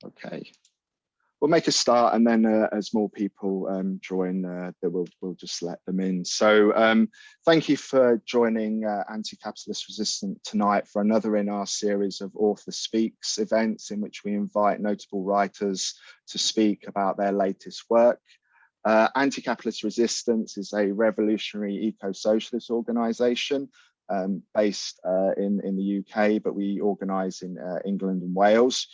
Okay, we'll make a start, and then as more people join, we'll just let them in. So thank you for joining Anti-Capitalist Resistance tonight for another in our series of Author Speaks events in which we invite notable writers to speak about their latest work. Anti-Capitalist Resistance is a revolutionary eco-socialist organisation based in the UK, but we organise in England and Wales.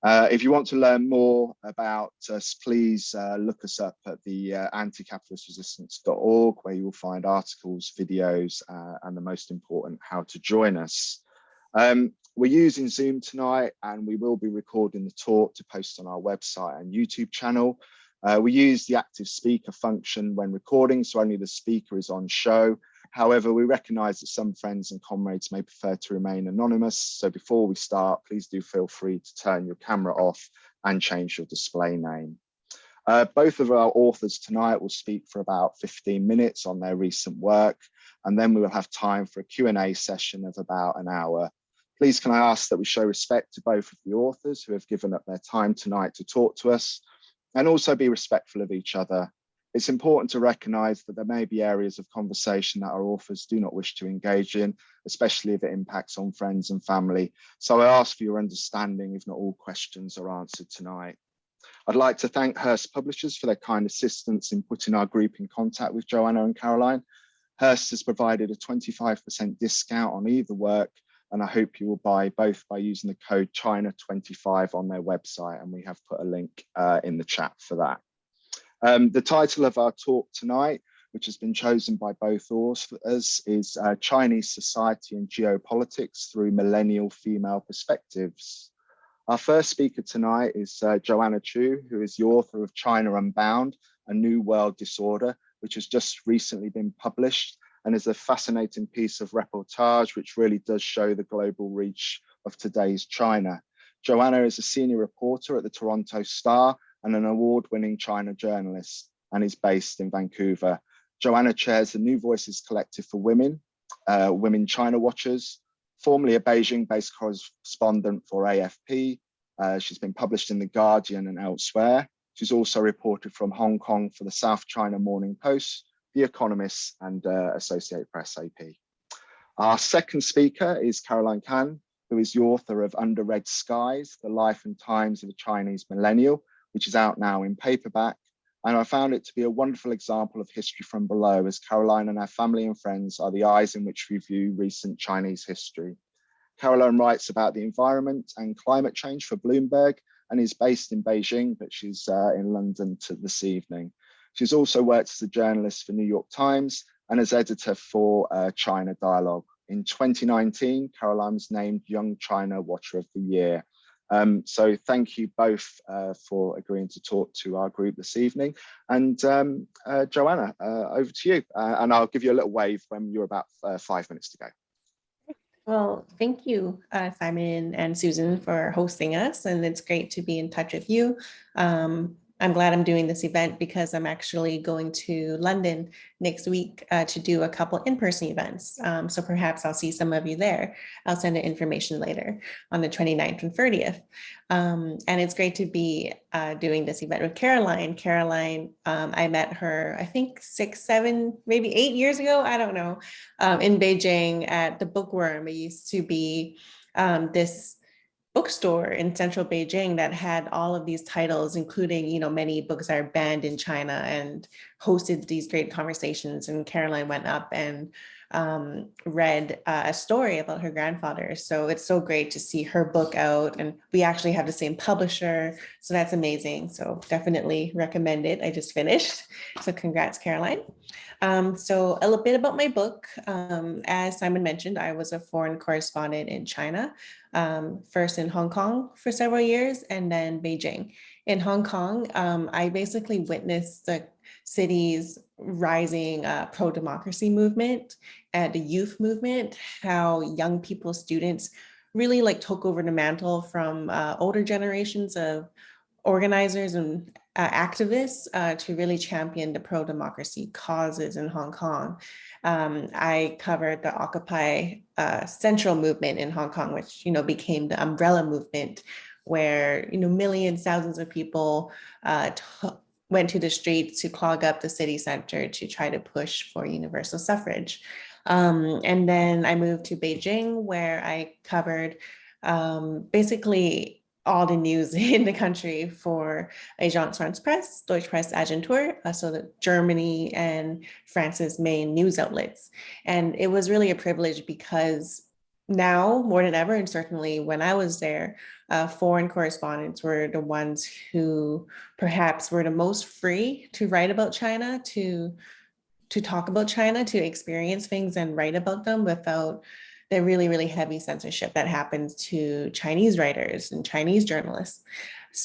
If you want to learn more about us, please look us up at the anticapitalistsresistance.org, where you will find articles, videos, and the most important, how to join us. We're using Zoom tonight, and we will be recording the talk to post on our website and YouTube channel. We use the active speaker function when recording, so only the speaker is on show. However, we recognise that some friends and comrades may prefer to remain anonymous. So before we start, please do feel free to turn your camera off and change your display name. Both of our authors tonight will speak for about 15 minutes on their recent work, and then we will have time for a Q&A session of about an hour. Please can I ask that we show respect to both of the authors who have given up their time tonight to talk to us, and also be respectful of each other. It's important to recognise that there may be areas of conversation that our authors do not wish to engage in, especially if it impacts on friends and family. So I ask for your understanding if not all questions are answered tonight. I'd like to thank Hearst Publishers for their kind assistance in putting our group in contact with Joanna and Karoline. Hearst has provided a 25% discount on either work, and I hope you will buy both by using the code China25 on their website, and we have put a link in the chat for that. The title of our talk tonight, which has been chosen by both authors, is Chinese Society and Geopolitics Through Millennial Female Perspectives. Our first speaker tonight is Joanna Chiu, who is the author of China Unbound, A New World Disorder, which has just recently been published and is a fascinating piece of reportage which really does show the global reach of today's China. Joanna is a senior reporter at the Toronto Star and an award-winning China journalist, and is based in Vancouver. Joanna chairs the New Voices Collective for Women, Women China Watchers, formerly a Beijing-based correspondent for AFP. She's been published in The Guardian and elsewhere. She's also reported from Hong Kong for the South China Morning Post, The Economist, and Associated Press AP. Our second speaker is Karoline Kan, who is the author of Under Red Skies, The Life and Times of a Chinese Millennial, which is out now in paperback. And I found it to be a wonderful example of history from below, as Karoline and her family and friends are the eyes in which we view recent Chinese history. Karoline writes about the environment and climate change for Bloomberg and is based in Beijing, but she's in London this evening. She's also worked as a journalist for New York Times and as editor for China Dialogue. In 2019, Karoline was named Young China Watcher of the Year. So thank you both for agreeing to talk to our group this evening. And Joanna, over to you. And I'll give you a little wave when you're about 5 minutes to go. Well, thank you, Simon and Susan, for hosting us. And it's great to be in touch with you. I'm glad I'm doing this event because I'm actually going to London next week to do a couple in-person events. So perhaps I'll see some of you there. I'll send the information later on the 29th and 30th. And it's great to be doing this event with Karoline. Karoline, I met her, I think 6, 7, maybe 8 years ago, I don't know, in Beijing at the Bookworm. It used to be this bookstore in central Beijing that had all of these titles, including, you know, many books that are banned in China, and hosted these great conversations. And Karoline went up and read a story about her grandfather. So it's so great to see her book out, and we actually have the same publisher. So that's amazing. So definitely recommend it. I just finished. So congrats, Karoline. So a little bit about my book. As Simon mentioned, I was a foreign correspondent in China, first in Hong Kong for several years, and then Beijing. In Hong Kong, I basically witnessed the city's rising pro-democracy movement, the youth movement, how young people, students really took over the mantle from older generations of organizers and activists to really champion the pro-democracy causes in Hong Kong. I covered the Occupy Central movement in Hong Kong, which became the umbrella movement, where, millions, thousands of people went to the streets to clog up the city center to try to push for universal suffrage. And then I moved to Beijing, where I covered basically all the news in the country for Agence France Presse, Deutsche Presseagentur, so the Germany and France's main news outlets. And it was really a privilege because now more than ever, and certainly when I was there, foreign correspondents were the ones who perhaps were the most free to write about China, to talk about China, to experience things and write about them without the really, really heavy censorship that happens to Chinese writers and Chinese journalists.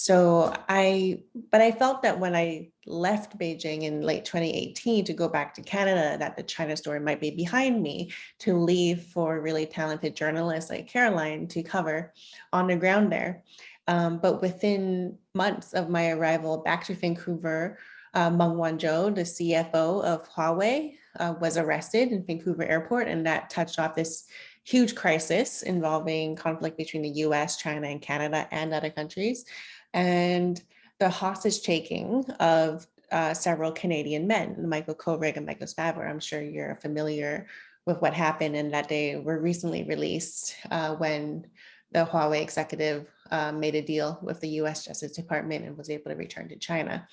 But I felt that when I left Beijing in late 2018 to go back to Canada, that the China story might be behind me to leave for really talented journalists like Karoline to cover on the ground there. But within months of my arrival back to Vancouver, Meng Wanzhou, the CFO of Huawei, was arrested in Vancouver Airport, and that touched off this huge crisis involving conflict between the US, China, and Canada, and other countries. And the hostage taking of several Canadian men, Michael Kovrig and Michael Spavor. I'm sure you're familiar with what happened, and that they were recently released when the Huawei executive made a deal with the US Justice Department and was able to return to China.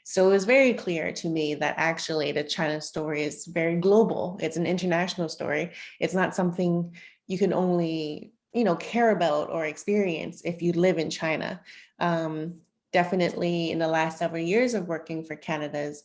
So it was very clear to me that actually the China story is very global. It's an international story. It's not something you can only, care about or experience if you live in China. Definitely in the last several years of working for Canada's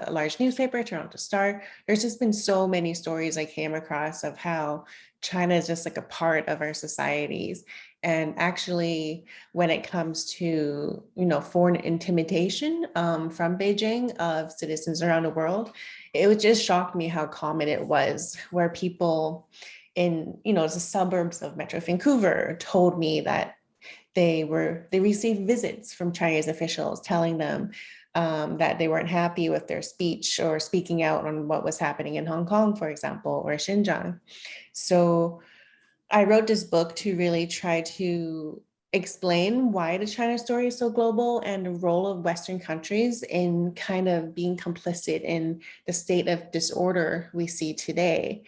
large newspaper, Toronto Star, there's just been so many stories I came across of how China is just like a part of our societies. And actually, when it comes to, foreign intimidation from Beijing of citizens around the world, it would just shock me how common it was, where people in, the suburbs of Metro Vancouver told me that they received visits from Chinese officials telling them that they weren't happy with their speech or speaking out on what was happening in Hong Kong, for example, or Xinjiang. So I wrote this book to really try to explain why the China story is so global and the role of Western countries in kind of being complicit in the state of disorder we see today.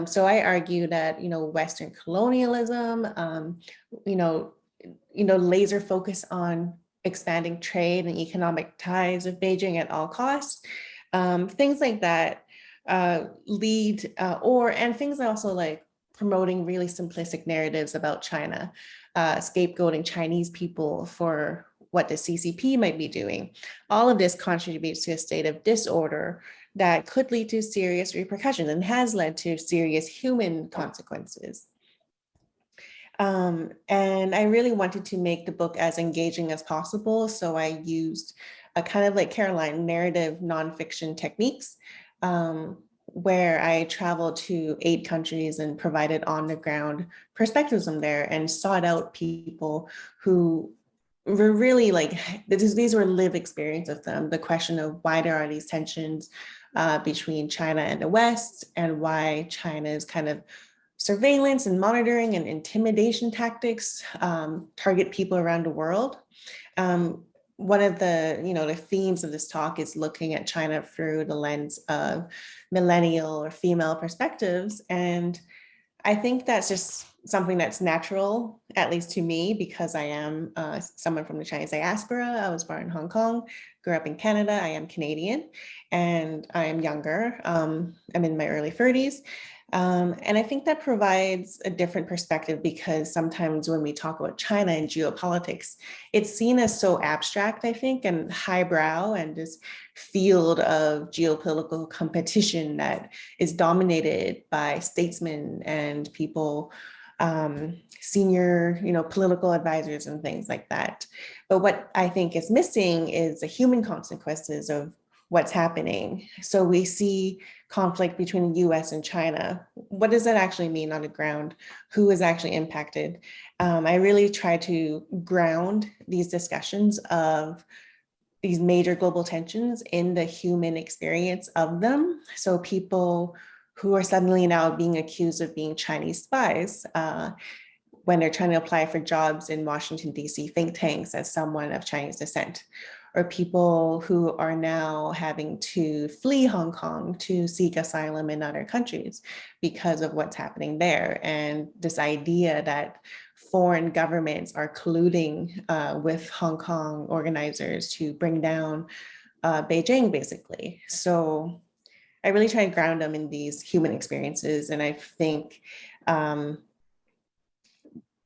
So I argue that, Western colonialism, laser focus on expanding trade and economic ties with Beijing at all costs, things like that and things also like promoting really simplistic narratives about China, scapegoating Chinese people for what the CCP might be doing. All of this contributes to a state of disorder that could lead to serious repercussions and has led to serious human consequences. And I really wanted to make the book as engaging as possible. So I used a kind of like Karoline narrative nonfiction techniques, where I traveled to 8 countries and provided on the ground perspectives from there and sought out people who were really like, these were lived experience of them. The question of why there are these tensions between China and the West, and why China's kind of surveillance and monitoring and intimidation tactics target people around the world. One of the themes of this talk is looking at China through the lens of millennial or female perspectives. And I think that's just something that's natural, at least to me, because I am someone from the Chinese diaspora. I was born in Hong Kong, grew up in Canada. I am Canadian, and I am younger. I'm in my early 30s. And I think that provides a different perspective, because sometimes when we talk about China and geopolitics, it's seen as so abstract, I think, and highbrow, and this field of geopolitical competition that is dominated by statesmen and people, senior, political advisors and things like that. But what I think is missing is the human consequences of what's happening. So we see conflict between the US and China. What does that actually mean on the ground? Who is actually impacted? I really try to ground these discussions of these major global tensions in the human experience of them. So people who are suddenly now being accused of being Chinese spies, when they're trying to apply for jobs in Washington, D.C. think tanks as someone of Chinese descent, or people who are now having to flee Hong Kong to seek asylum in other countries because of what's happening there. And this idea that foreign governments are colluding with Hong Kong organizers to bring down Beijing, basically. So I really try to ground them in these human experiences. And I think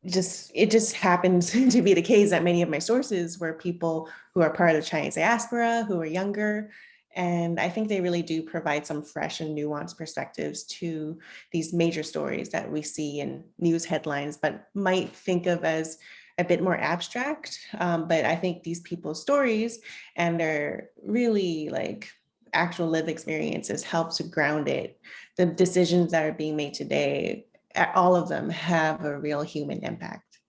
it just happens to be the case that many of my sources were people who are part of the Chinese diaspora, who are younger. And I think they really do provide some fresh and nuanced perspectives to these major stories that we see in news headlines, but might think of as a bit more abstract. But I think these people's stories and their really like actual lived experiences help to ground it. The decisions that are being made today, all of them have a real human impact.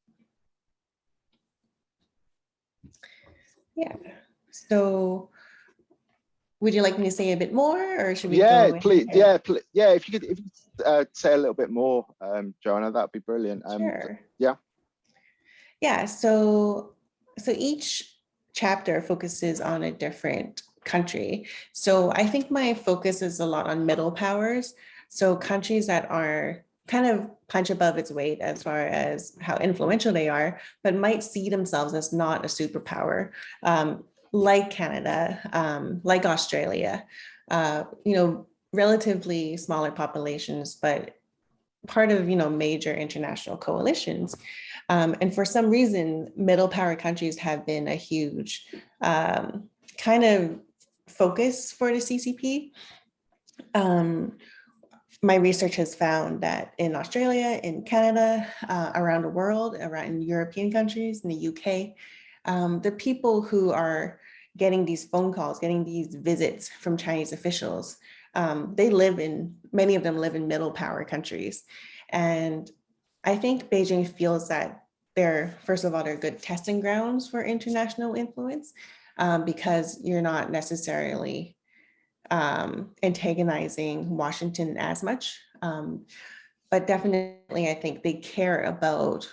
Yeah. So would you like me to say a bit more, or should we Yeah, go please. ahead? Yeah. If you could say a little bit more, Joanna, that'd be brilliant. Sure. Yeah. Yeah. So each chapter focuses on a different country. So I think my focus is a lot on middle powers. So countries that are kind of punch above its weight as far as how influential they are, but might see themselves as not a superpower, like Canada, like Australia, relatively smaller populations, but part of major international coalitions. And for some reason, middle power countries have been a huge kind of focus for the CCP. My research has found that in Australia, in Canada, around the world, around in European countries, in the UK, the people who are getting these phone calls, getting these visits from Chinese officials, many of them live in middle power countries. And I think Beijing feels that first of all, they're good testing grounds for international influence, because you're not necessarily antagonizing Washington as much. But definitely, I think they care about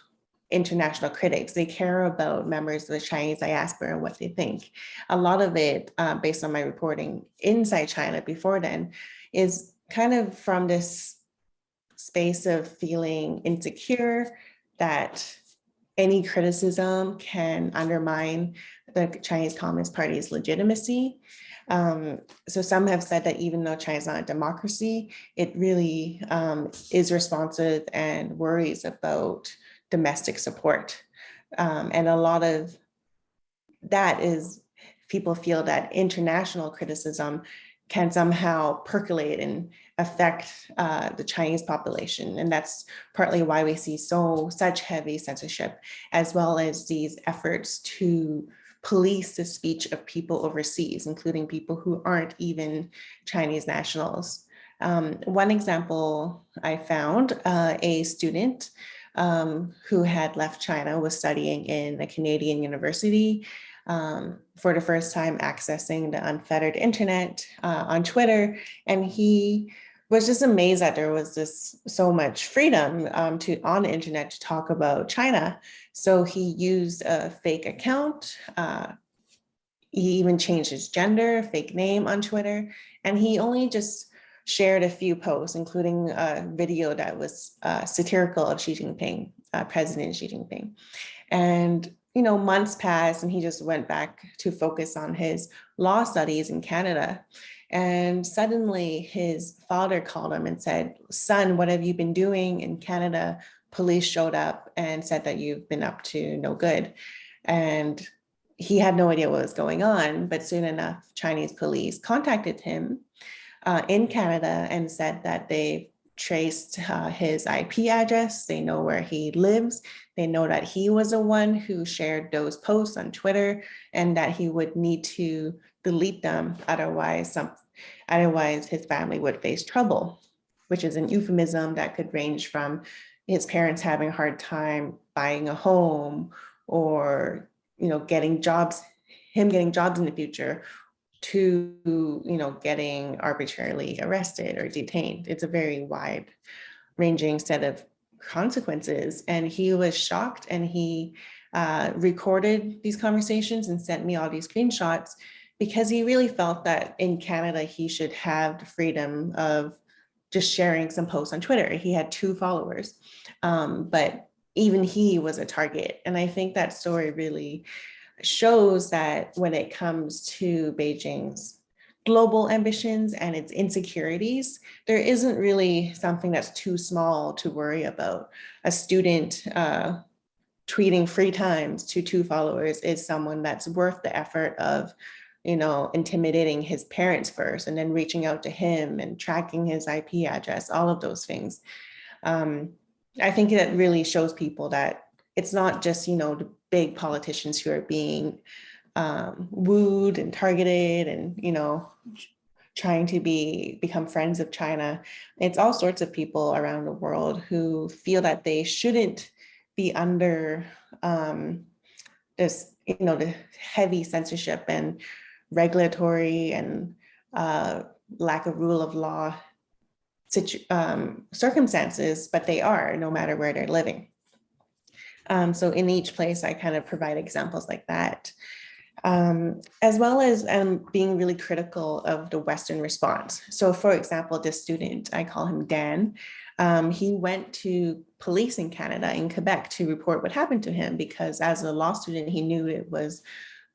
international critics. They care about members of the Chinese diaspora and what they think. A lot of it, based on my reporting inside China before then, is kind of from this space of feeling insecure that any criticism can undermine the Chinese Communist Party's legitimacy. So some have said that even though China is not a democracy, it really is responsive and worries about domestic support. And a lot of that is people feel that international criticism can somehow percolate and affect the Chinese population. And that's partly why we see such heavy censorship, as well as these efforts to police the speech of people overseas, including people who aren't even Chinese nationals. One example I found, a student who had left China, was studying in a Canadian university, for the first time accessing the unfettered internet on Twitter. And he was just amazed that there was so much freedom on the internet to talk about China. So he used a fake account. He even changed his gender, fake name on Twitter. And he only just shared a few posts, including a video that was satirical of Xi Jinping, President Xi Jinping. And months passed and he just went back to focus on his law studies in Canada. And suddenly his father called him and said, "Son, what have you been doing in Canada? Police showed up and said that you've been up to no good." And he had no idea what was going on, but soon enough, Chinese police contacted him in Canada and said that they traced his IP address. They know where he lives. They know that he was the one who shared those posts on Twitter and that he would need to delete them. Otherwise his family would face trouble, which is an euphemism that could range from his parents having a hard time buying a home, or getting jobs in the future, to getting arbitrarily arrested or detained. It's a very wide ranging set of consequences. And he was shocked, and he recorded these conversations and sent me all these screenshots, because he really felt that in Canada, he should have the freedom of just sharing some posts on Twitter. He had 2 followers, but even he was a target. And I think that story really shows that when it comes to Beijing's global ambitions and its insecurities, there isn't really something that's too small to worry about. A student tweeting 3 times to 2 followers is someone that's worth the effort of, intimidating his parents first, and then reaching out to him and tracking his IP address, all of those things. I think that really shows people that it's not just, the big politicians who are being wooed and targeted and, trying to become friends of China. It's all sorts of people around the world who feel that they shouldn't be under this, the heavy censorship and regulatory and lack of rule of law circumstances, but they are, no matter where they're living. So in each place, I kind of provide examples like that, as well as being really critical of the Western response. So for example, this student, I call him Dan, he went to police in Canada, in Quebec, to report what happened to him, because as a law student, he knew it was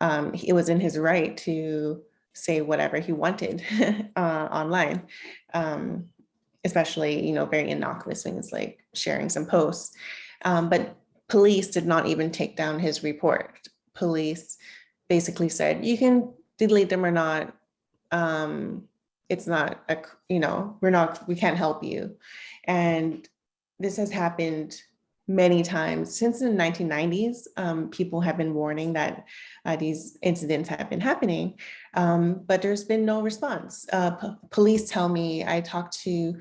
in his right to say whatever he wanted online, especially, very innocuous things like sharing some posts. But police did not even take down his report. Police basically said, you can delete them or not. It's not, we can't help you. And this has happened many times since the 1990s. People have been warning that these incidents have been happening, but there's been no response. Police tell me, I talk to,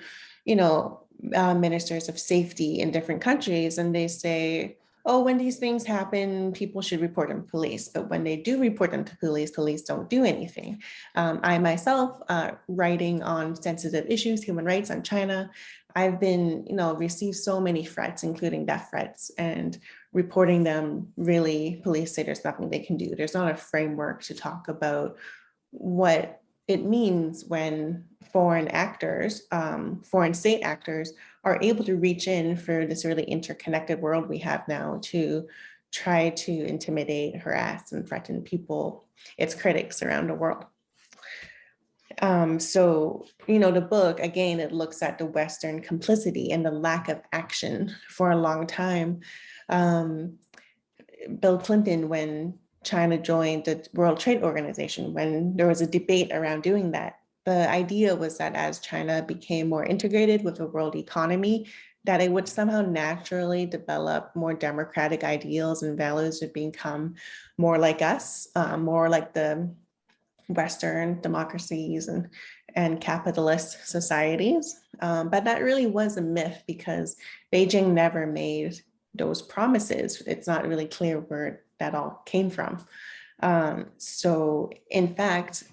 ministers of safety in different countries, and they say, oh, when these things happen, people should report them to police. But when they do report them to police, police don't do anything. I myself, writing on sensitive issues, human rights on China, I've been, received so many threats, including death threats, and reporting them, really, police say there's nothing they can do. There's not a framework to talk about what it means when foreign actors, foreign state actors, are able to reach in for this really interconnected world we have now to try to intimidate, harass, and threaten people, its critics around the world. So, the book, again, it looks at the Western complicity and the lack of action for a long time. Bill Clinton, when China joined the World Trade Organization, when there was a debate around doing that, the idea was that as China became more integrated with the world economy, that it would somehow naturally develop more democratic ideals and values, would become more like us, more like the Western democracies and capitalist societies. But that really was a myth, because Beijing never made those promises. It's not really clear where that all came from. So in fact,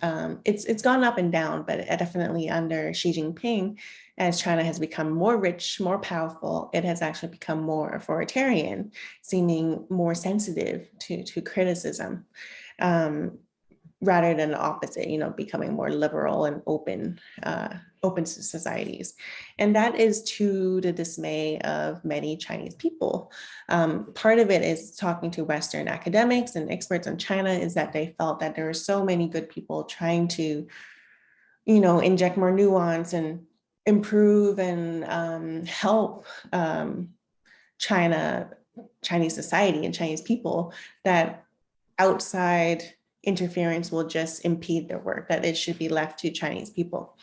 it's gone up and down, but definitely under Xi Jinping, as China has become more rich, more powerful, it has actually become more authoritarian, seeming more sensitive to criticism, rather than the opposite, becoming more liberal and open to societies. And that is to the dismay of many Chinese people. Part of it is talking to Western academics and experts on China, is that they felt that there were so many good people trying to, inject more nuance and improve and help Chinese society and Chinese people, that outside interference will just impede their work, that it should be left to Chinese people.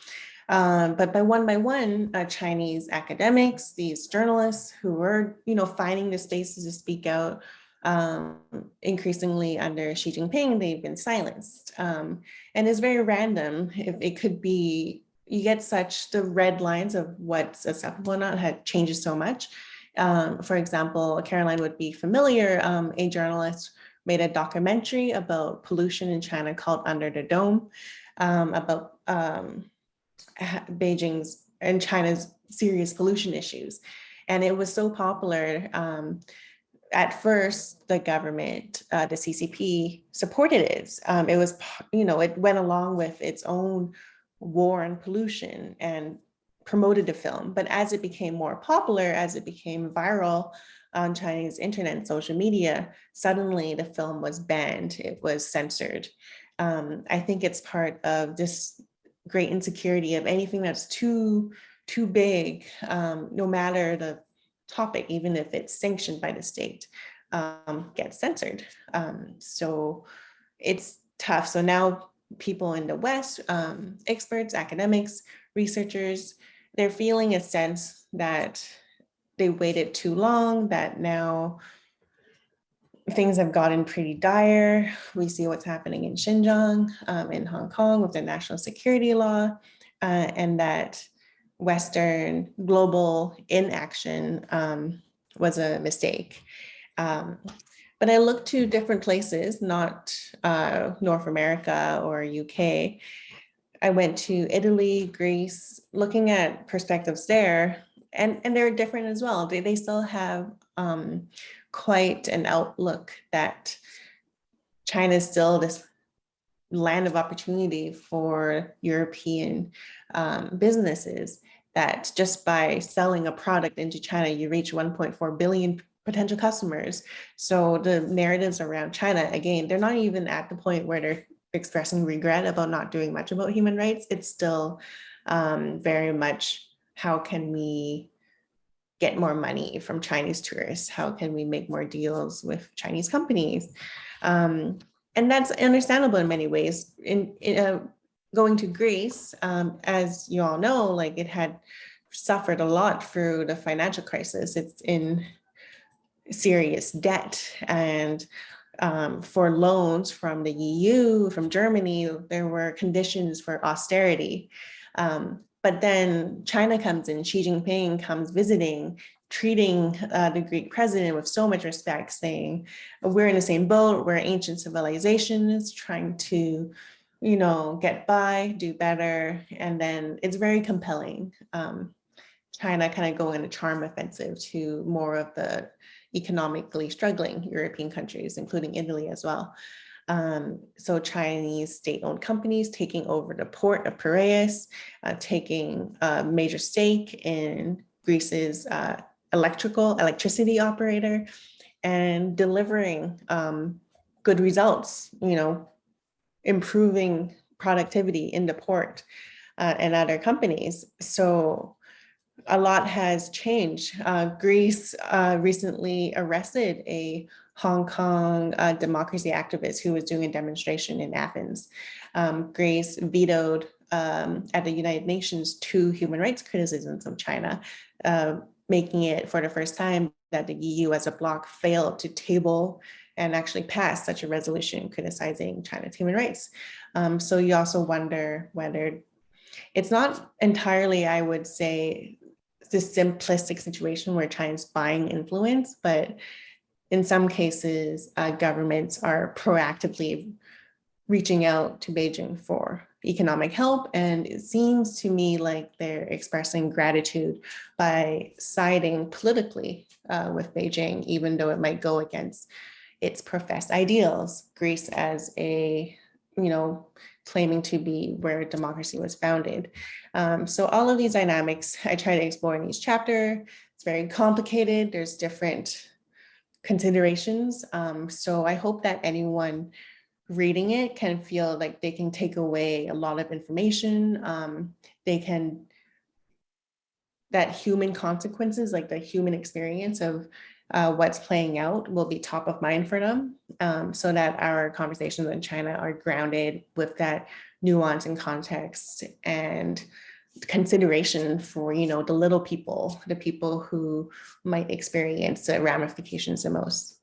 But by one, Chinese academics, these journalists who were, finding the spaces to speak out, increasingly under Xi Jinping, they've been silenced. And it's very random. If it could be, you get the red lines of what's acceptable or not changes so much. For example, Karoline would be familiar, a journalist made a documentary about pollution in China called Under the Dome, about Beijing's and China's serious pollution issues. And it was so popular. At first, the government, the CCP, supported it. It was, it went along with its own war on pollution and promoted the film. But as it became more popular, as it became viral on Chinese internet and social media, suddenly the film was banned. It was censored. I think it's part of this great insecurity of anything that's too big, no matter the topic, even if it's sanctioned by the state, gets censored. So it's tough. So now people in the West, experts, academics, researchers, they're feeling a sense that they waited too long, that now things have gotten pretty dire. We see what's happening in Xinjiang, in Hong Kong with the national security law, and that Western global inaction was a mistake. But I looked to different places, not North America or UK. I went to Italy, Greece, looking at perspectives there, and they're different as well. They still have quite an outlook that China is still this land of opportunity for European businesses, that just by selling a product into China, you reach 1.4 billion potential customers. So the narratives around China, again, they're not even at the point where they're expressing regret about not doing much about human rights. It's still very much, how can we get more money from Chinese tourists? How can we make more deals with Chinese companies? And that's understandable in many ways. In going to Greece, as you all know, like, it had suffered a lot through the financial crisis. It's in serious debt, and for loans from the EU, from Germany, there were conditions for austerity. But then China comes in, Xi Jinping comes visiting, treating the Greek president with so much respect, saying, we're in the same boat, we're ancient civilizations trying to, get by, do better. And then it's very compelling. China kind of go in a charm offensive to more of the economically struggling European countries, including Italy as well. So Chinese state-owned companies taking over the port of Piraeus, taking a major stake in Greece's electricity operator, and delivering good results, improving productivity in the port and other companies. So a lot has changed. Greece recently arrested a Hong Kong democracy activist who was doing a demonstration in Athens. Greece vetoed at the United Nations 2 human rights criticisms of China, making it for the first time that the EU as a bloc failed to table and actually pass such a resolution criticizing China's human rights. So you also wonder whether it's not entirely, I would say, this simplistic situation where China's buying influence, but in some cases, governments are proactively reaching out to Beijing for economic help. And it seems to me like they're expressing gratitude by siding politically with Beijing, even though it might go against its professed ideals. Greece as a, claiming to be where democracy was founded. So all of these dynamics I try to explore in each chapter. It's very complicated. There's different considerations. So I hope that anyone reading it can feel like they can take away a lot of information. That human consequences, like the human experience of what's playing out, will be top of mind for them, so that our conversations in China are grounded with that nuance and context and consideration for, the little people, the people who might experience the ramifications the most.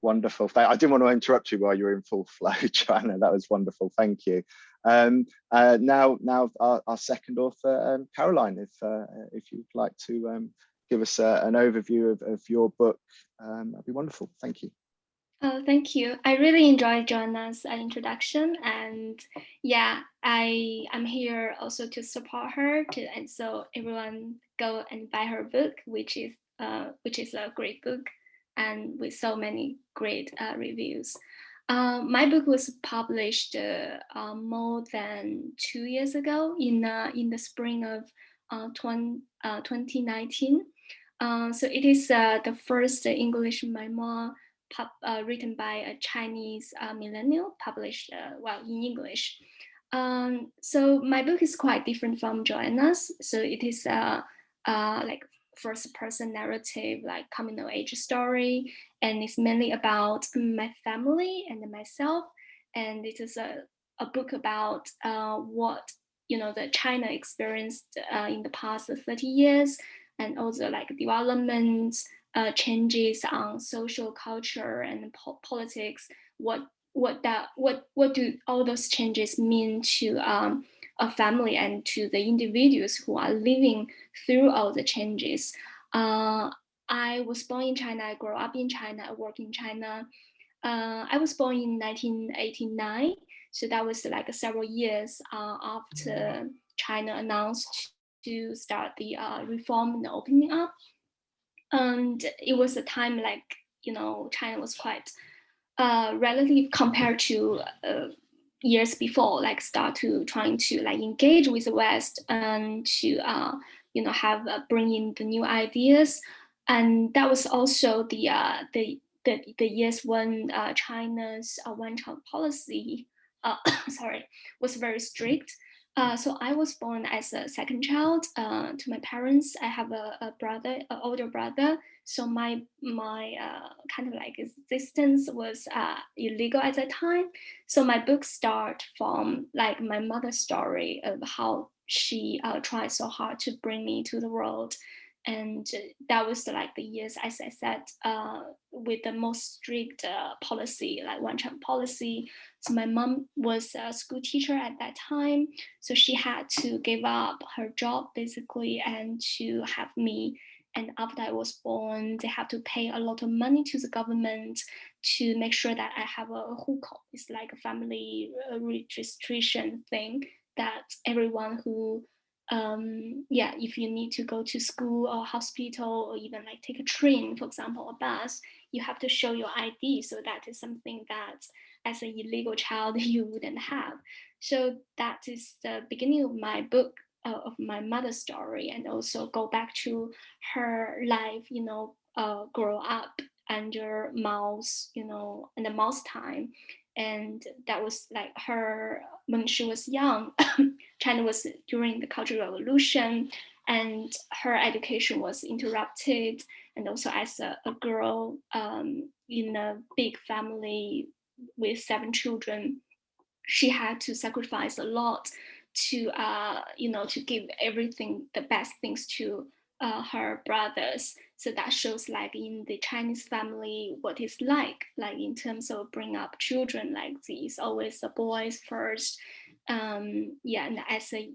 Wonderful. I didn't want to interrupt you while you were in full flow, Joanna. That was wonderful. Thank you. Now our second author, Karoline, if you'd like to give us an overview of your book, that'd be wonderful. Thank you. Oh, thank you. I really enjoyed Joanna's introduction, and yeah, I'm here also to support her, and so everyone go and buy her book, which is a great book, and with so many great reviews. My book was published more than 2 years ago in the spring of 2019. So it is the first English memoir written by a Chinese millennial, published in English. So my book is quite different from Joanna's. So it is like first-person narrative, like coming-of-age story, and it's mainly about my family and myself. And it is a book about what the China experienced in the past 30 years, and also like development, changes on social culture and politics. What do all those changes mean to a family and to the individuals who are living through all the changes? I was born in China, I grew up in China, I work in China. I was born in 1989, so that was like several years after China announced to start the reform and opening up. And it was a time like, China was quite relative compared to years before, like start to trying to like engage with the West and to have bring in the new ideas. And that was also the years when China's one-child policy was very strict. So I was born as a second child to my parents. I have a brother, an older brother. So my kind of like existence was illegal at that time. So my books start from like my mother's story of how she tried so hard to bring me to the world. And that was like the years, as I said, with the most strict policy, like one-child policy. So my mom was a school teacher at that time. So she had to give up her job basically and to have me. And after I was born, they have to pay a lot of money to the government to make sure that I have a hukou. It's like a family registration thing that everyone who if you need to go to school or hospital or even like take a train, for example, a bus, you have to show your ID. So that is something that as an illegal child you wouldn't have. So that is the beginning of my book, of my mother's story, and also go back to her life, grow up under Mao's, and the Mao's time. And that was like her when she was young. China was during the Cultural Revolution, and her education was interrupted. And also as a girl in a big family with 7 children, she had to sacrifice a lot to to give everything, the best things to her brothers. So that shows like in the Chinese family what it's like in terms of bring up children, like these always the boys first. And as a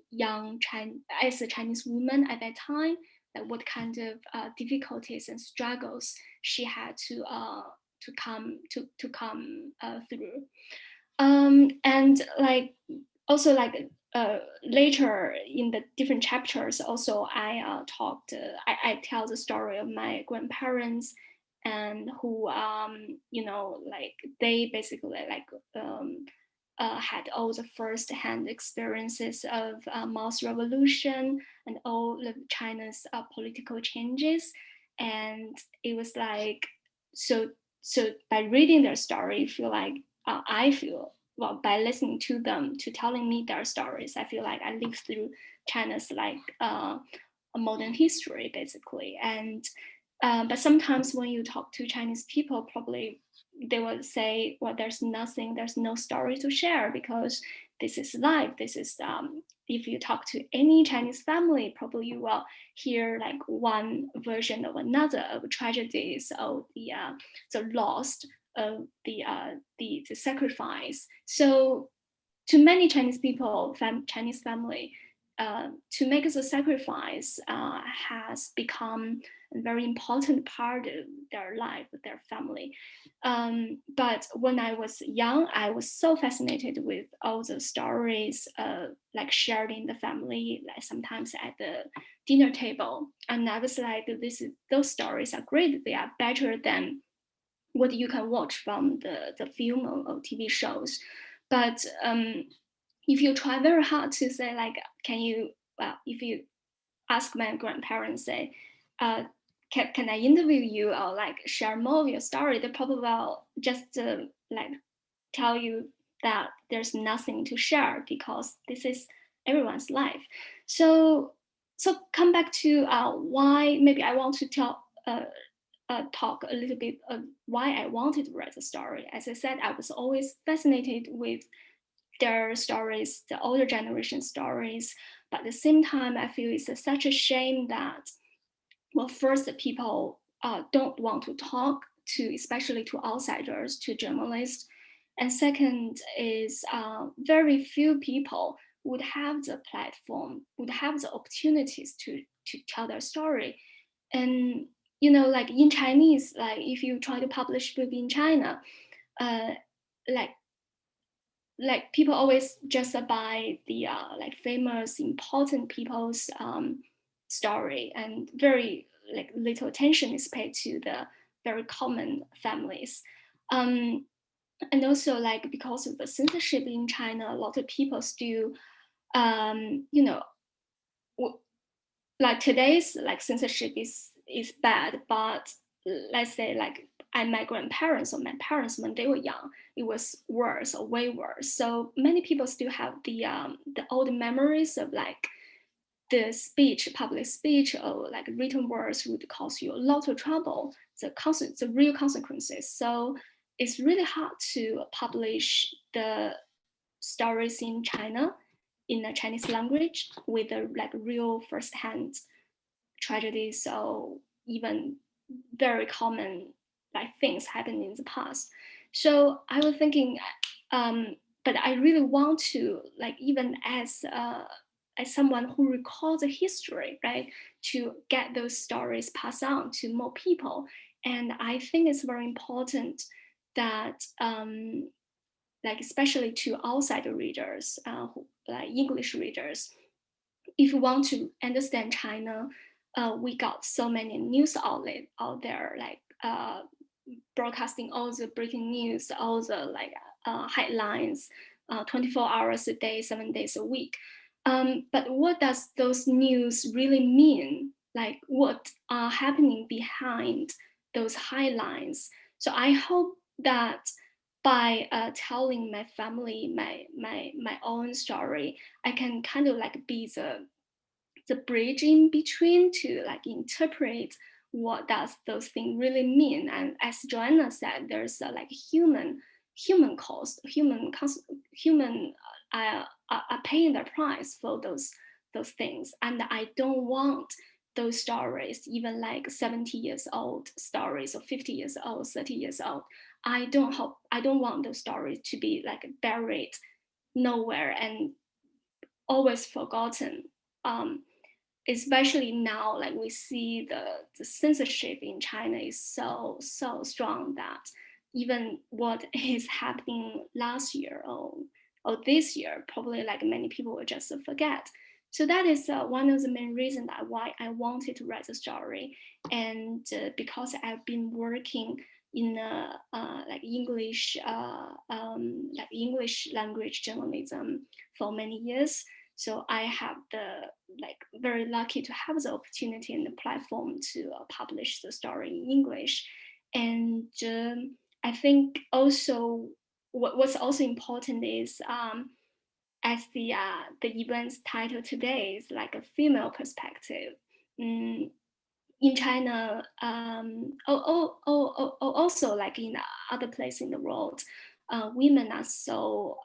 Chinese woman at that time, like what kind of difficulties and struggles she had to come through. And like also like later in the different chapters, also I tell the story of my grandparents, and who like they basically like had all the first-hand experiences of Mao's revolution and all of China's political changes. And it was like so by reading their story, I feel by listening to them, to telling me their stories, I feel like I lived through China's like a modern history basically. And but sometimes when you talk to Chinese people, probably they will say, well, there's no story to share, because this is life. This is if you talk to any Chinese family, probably you will hear like one version of another of tragedies, of the loss, of the sacrifice. So to many Chinese people, Chinese family, to make the sacrifice has become and very important part of their life, their family. But when I was young, I was so fascinated with all the stories like shared in the family, like sometimes at the dinner table. And I was like, those stories are great. They are better than what you can watch from the film or TV shows. But if you try very hard to say like, can you, well, if you ask my grandparents, say, can I interview you or like share more of your story, they probably will just like tell you that there's nothing to share because this is everyone's life. So come back to why maybe I want to talk a little bit of why I wanted to write the story. As I said, I was always fascinated with their stories, the older generation stories. But at the same time, I feel it's such a shame that, well, first, people don't want to talk to, especially to outsiders, to journalists. And second is very few people would have the platform, would have the opportunities to tell their story. And, you know, like in Chinese, like if you try to publish book in China, like people always just buy the like famous important people's story, and very like little attention is paid to the very common families. And also like because of the censorship in China, a lot of people still you know, like today's like censorship is bad, but let's say like my grandparents or my parents, when they were young, it was worse or way worse. So many people still have the old memories of like the speech, public speech, or like written words would cause you a lot of trouble, the real consequences. So it's really hard to publish the stories in China in the Chinese language with the like real firsthand tragedies or even very common like things happened in the past. So I was thinking, but I really want to, like, even as someone who records the history, right, to get those stories passed on to more people. And I think it's very important that like especially to outside readers, like English readers, if you want to understand China, we got so many news outlets out there, like broadcasting all the breaking news, all the like headlines, 24 hours a day, 7 days a week. But what does those news really mean? Like what are happening behind those headlines? So I hope that by telling my family my own story, I can kind of like be the bridge in between to like interpret what does those things really mean. And as Joanna said, there's a like human cost, human are paying the price for those things. And I don't want those stories, even like 70 years old stories or 50 years old, 30 years old. I don't want those stories to be like buried nowhere and always forgotten. Especially now, like we see the censorship in China is so strong that even what is happening last year or this year, probably like many people will just forget. So that is one of the main reasons that why I wanted to write the story. And because I've been working in like English language journalism for many years. So I have the like very lucky to have the opportunity and the platform to publish the story in English. And I think also what's also important is as the event's title today is like a female perspective. In China, also like in other places in the world, women are so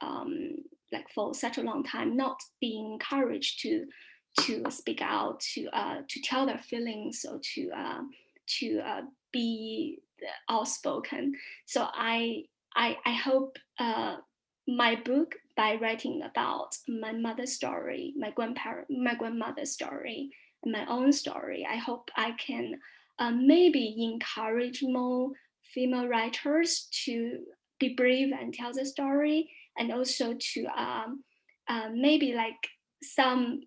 like for such a long time not being encouraged to speak out, to tell their feelings, or to be outspoken. So I hope my book, by writing about my mother's story, my grandmother's story, and my own story, I hope I can maybe encourage more female writers to be brave and tell the story, and also to maybe like some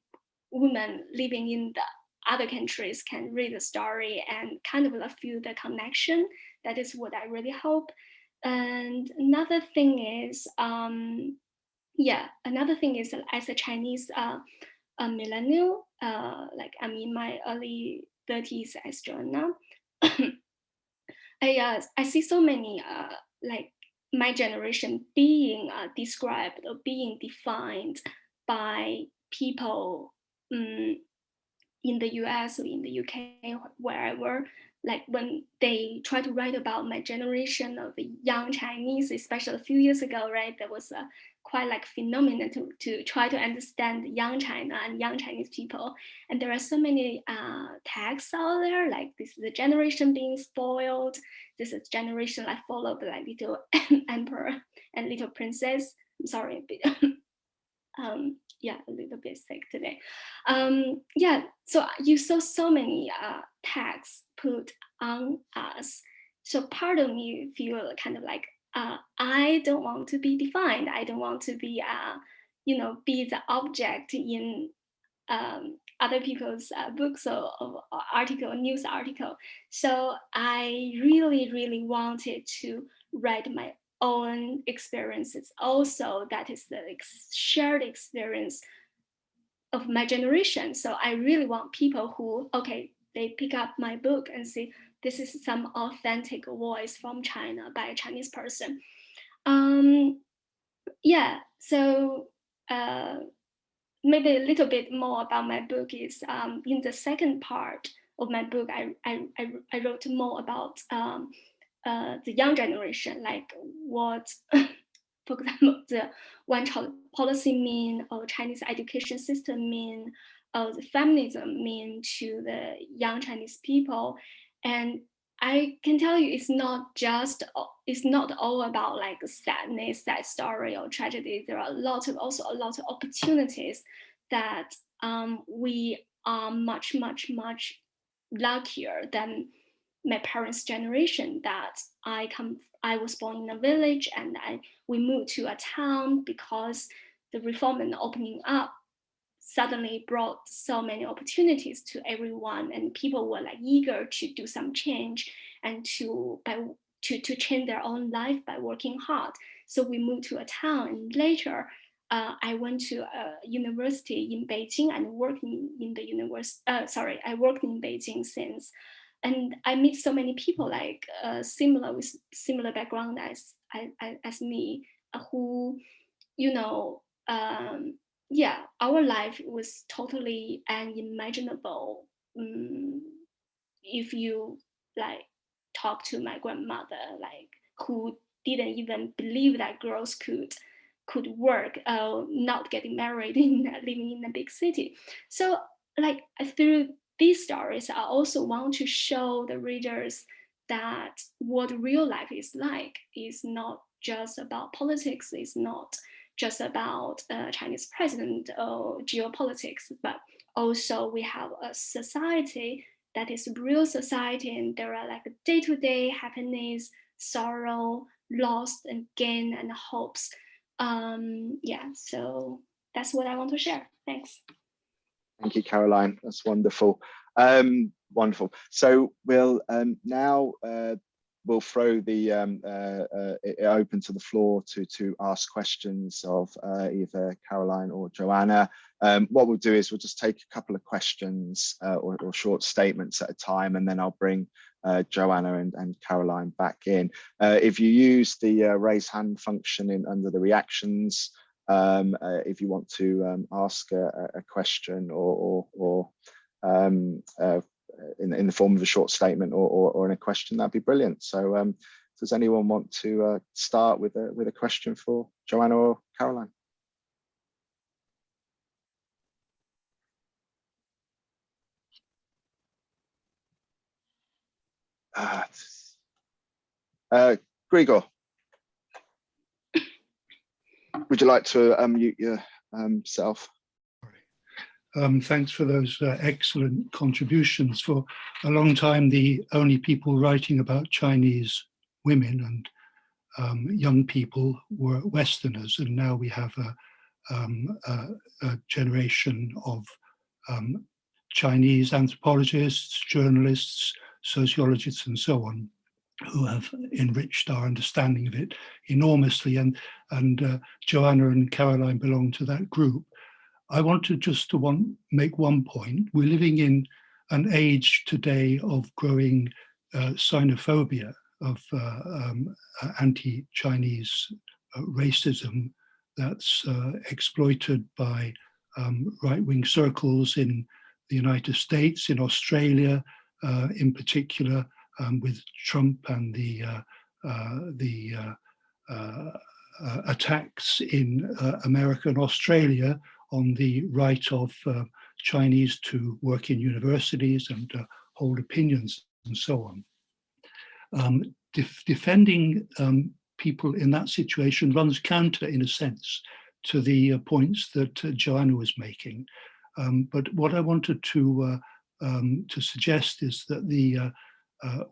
women living in the other countries can read the story and kind of feel the connection. That is what I really hope. And another thing is, as a Chinese millennial, like I'm in my early 30s as Joanna, I see so many like my generation being described or being defined by people in the US or in the UK, wherever. Like when they try to write about my generation of the young Chinese, especially a few years ago, right? There was a quite like phenomenon to try to understand young China and young Chinese people. And there are so many tags out there, like this is the generation being spoiled. This is generation like followed by like little emperor and little princess. I'm sorry, but yeah, a little bit sick today. Yeah, so you saw so many tags put on us. So part of me feel kind of like, I don't want to be defined. I don't want to be, be the object in other people's books or article, news article. So I really, really wanted to write my own experiences. Also, that is the shared experience of my generation. So I really want people who, okay, they pick up my book and see this is some authentic voice from China by a Chinese person. Yeah, so maybe a little bit more about my book is in the second part of my book, I wrote more about the young generation, like what, for example, the one-child policy mean, or Chinese education system mean, or the feminism mean to the young Chinese people. And I can tell you, it's not all about like sadness, sad story or tragedy. There are also a lot of opportunities that we are much luckier than my parents' generation. That I was born in a village and we moved to a town because the reform and opening up suddenly brought so many opportunities to everyone, and people were like eager to do some change and to change their own life by working hard. So we moved to a town, and later I went to a university in Beijing and worked in the university. I worked in Beijing since, and I meet so many people like similar with similar background as me, who, yeah, our life was totally unimaginable. If you like talk to my grandmother, like who didn't even believe that girls could work, not getting married living in a big city. So like through these stories, I also want to show the readers that what real life is like is not just about politics, it's not just about Chinese president or geopolitics, but also we have a society that is real society, and there are like day-to-day happiness, sorrow, loss and gain and hopes. Yeah, so that's what I want to share. Thanks. Thank you, Karoline. That's wonderful. Wonderful. So we'll now we'll throw the it open to the floor to ask questions of either Karoline or Joanna. What we'll do is we'll just take a couple of questions or short statements at a time, and then I'll bring Joanna and Karoline back in. If you use the raise hand function under the reactions, if you want to ask a question or in the form of a short statement or in a question, that'd be brilliant. So does anyone want to start with a question for Joanna or Karoline? Grigor, would you like to unmute yourself? Thanks for those excellent contributions. For a long time, the only people writing about Chinese women and young people were Westerners, and now we have a generation of Chinese anthropologists, journalists, sociologists, and so on, who have enriched our understanding of it enormously. And Joanna and Karoline belong to that group. I want to just make one point. We're living in an age today of growing xenophobia, of anti-Chinese racism that's exploited by right-wing circles in the United States, in Australia, in particular, with Trump and the attacks in America and Australia on the right of Chinese to work in universities and hold opinions and so on. Defending people in that situation runs counter, in a sense, to the points that Joanna was making. But what I wanted to suggest is that the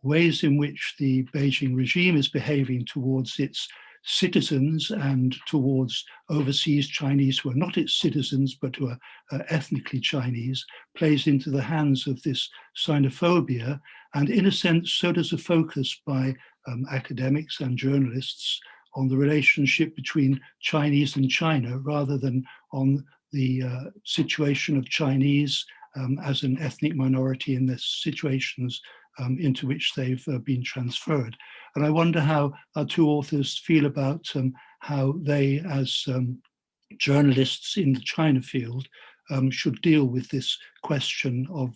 ways in which the Beijing regime is behaving towards its citizens and towards overseas Chinese who are not its citizens but who are ethnically Chinese plays into the hands of this xenophobia, and in a sense so does a focus by academics and journalists on the relationship between Chinese and China rather than on the situation of Chinese as an ethnic minority in the situations into which they've been transferred. And I wonder how our two authors feel about how they, as journalists in the China field, should deal with this question of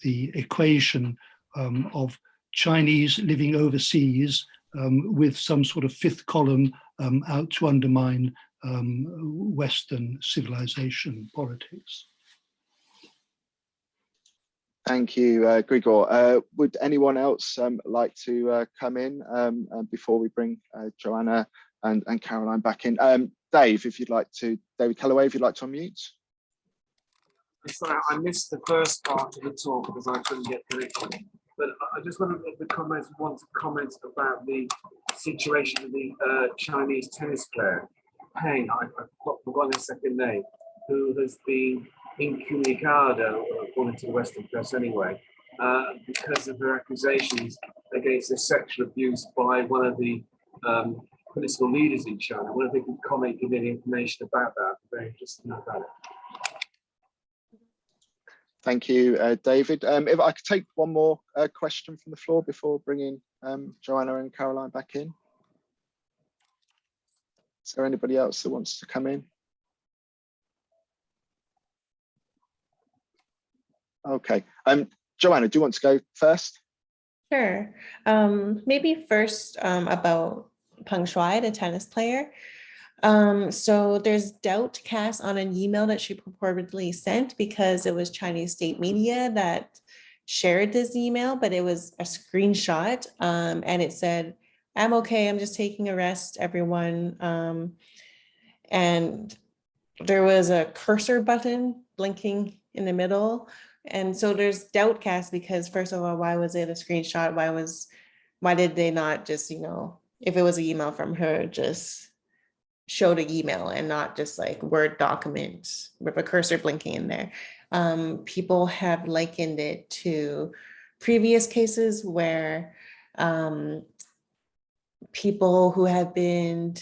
the equation of Chinese living overseas with some sort of fifth column out to undermine Western civilization politics. Thank you, Grigor. Would anyone else like to come in before we bring Joanna and Karoline back in? Dave, if you'd like to, David Calloway, if you'd like to unmute. Sorry, I missed the first part of the talk because I couldn't get connected. But I just want to comment about the situation of the Chinese tennis player, Peng, I've forgotten his second name, who has been incommunicado, according to the Western press anyway, because of her accusations against the sexual abuse by one of the political leaders in China. I wonder if they could comment, give any information about that. I'm very interested to know about it. Thank you, David. If I could take one more question from the floor before bringing Joanna and Karoline back in. Is there anybody else that wants to come in? Okay. Joanna, do you want to go first? Sure. Maybe first about Peng Shuai, the tennis player. So there's doubt cast on an email that she purportedly sent because it was Chinese state media that shared this email, but it was a screenshot and it said, "I'm okay, I'm just taking a rest, everyone." And there was a cursor button blinking in the middle. And so there's doubt cast because, first of all, why was it a screenshot? Why did they not just, if it was an email from her, just show the email and not just like Word document with a cursor blinking in there? People have likened it to previous cases where people who have been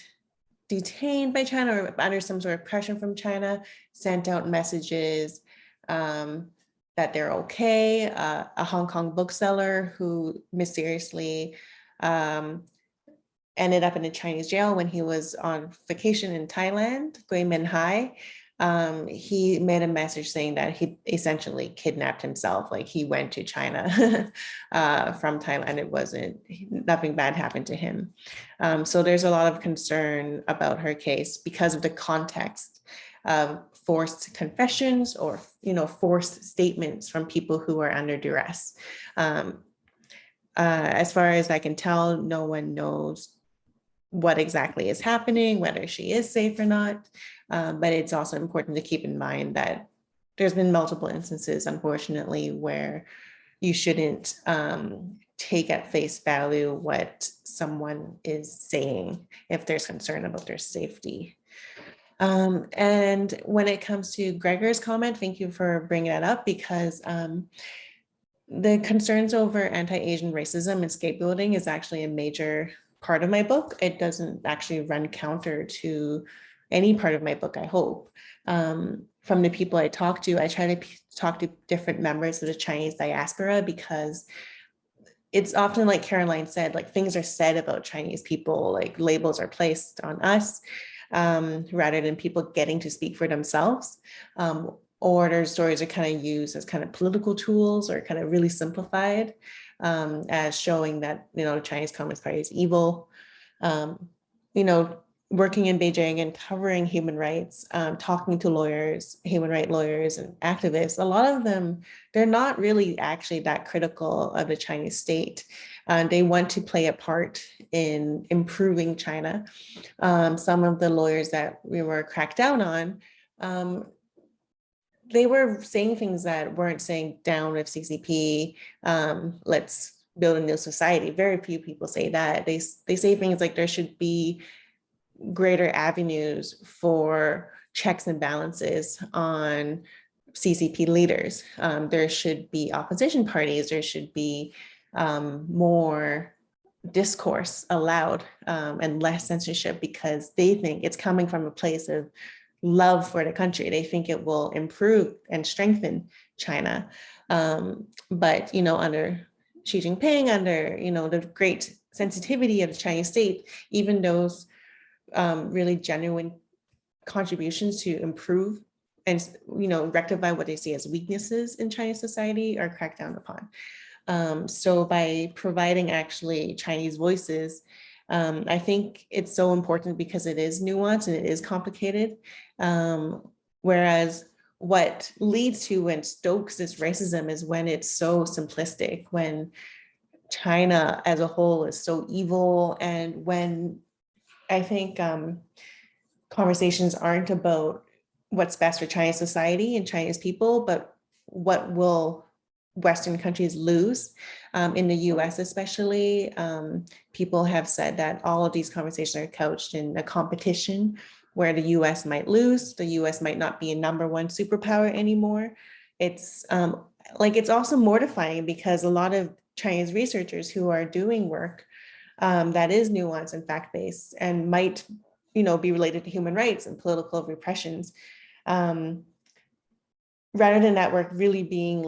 detained by China or under some sort of pressure from China sent out messages that they're okay. A Hong Kong bookseller who mysteriously ended up in a Chinese jail when he was on vacation in Thailand, Gui Minhai. He made a message saying that he essentially kidnapped himself, like he went to China from Thailand. It wasn't, nothing bad happened to him. So there's a lot of concern about her case because of the context of forced confessions or forced statements from people who are under duress. As far as I can tell, no one knows what exactly is happening, whether she is safe or not. But it's also important to keep in mind that there's been multiple instances, unfortunately, where you shouldn't take at face value what someone is saying if there's concern about their safety. And when it comes to Gregor's comment, thank you for bringing that up, because the concerns over anti-Asian racism and scapegoating is actually a major part of my book. It doesn't actually run counter to any part of my book, I hope. From the people I talk to, I try to talk to different members of the Chinese diaspora, because it's often, like Karoline said, like things are said about Chinese people, like labels are placed on us, rather than people getting to speak for themselves. Or their stories are kind of used as kind of political tools, or kind of really simplified as showing that, the Chinese Communist Party is evil. Working in Beijing and covering human rights, talking to lawyers, human rights lawyers and activists, a lot of them, they're not really actually that critical of the Chinese state. They want to play a part in improving China. Some of the lawyers that we were cracked down on, they were saying things that weren't saying down with CCP, let's build a new society. Very few people say that. They say things like there should be greater avenues for checks and balances on CCP leaders. There should be opposition parties. There should be more discourse allowed and less censorship, because they think it's coming from a place of love for the country. They think it will improve and strengthen China. But, under Xi Jinping, under, the great sensitivity of the Chinese state, even those really genuine contributions to improve and, rectify what they see as weaknesses in Chinese society are cracked down upon. So by providing actually Chinese voices, I think it's so important because it is nuanced and it is complicated. Whereas what leads to and stokes this racism is when it's so simplistic, when China as a whole is so evil, and when I think conversations aren't about what's best for Chinese society and Chinese people, but what will Western countries lose. In the US especially, people have said that all of these conversations are couched in a competition where the US might lose, the US might not be a #1 superpower anymore. It's it's also mortifying, because a lot of Chinese researchers who are doing work that is nuanced and fact-based and might, be related to human rights and political repressions, rather than that work really being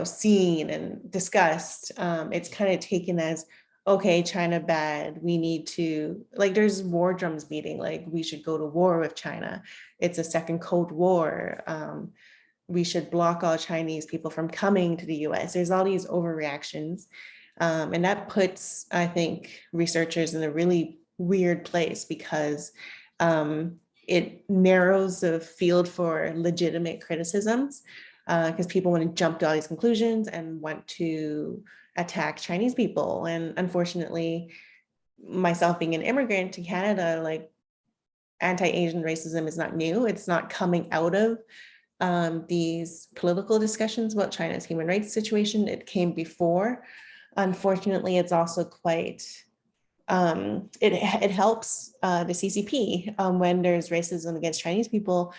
seen and discussed, it's kind of taken as, okay, China bad, we need to, there's war drums beating, we should go to war with China. It's a second Cold War. We should block all Chinese people from coming to the US. There's all these overreactions. And that puts, I think, researchers in a really weird place, because it narrows the field for legitimate criticisms, because people want to jump to all these conclusions and want to attack Chinese people. And unfortunately, myself being an immigrant to Canada, anti-Asian racism is not new. It's not coming out of these political discussions about China's human rights situation. It came before. Unfortunately, it's also quite, it helps the CCP when there's racism against Chinese people.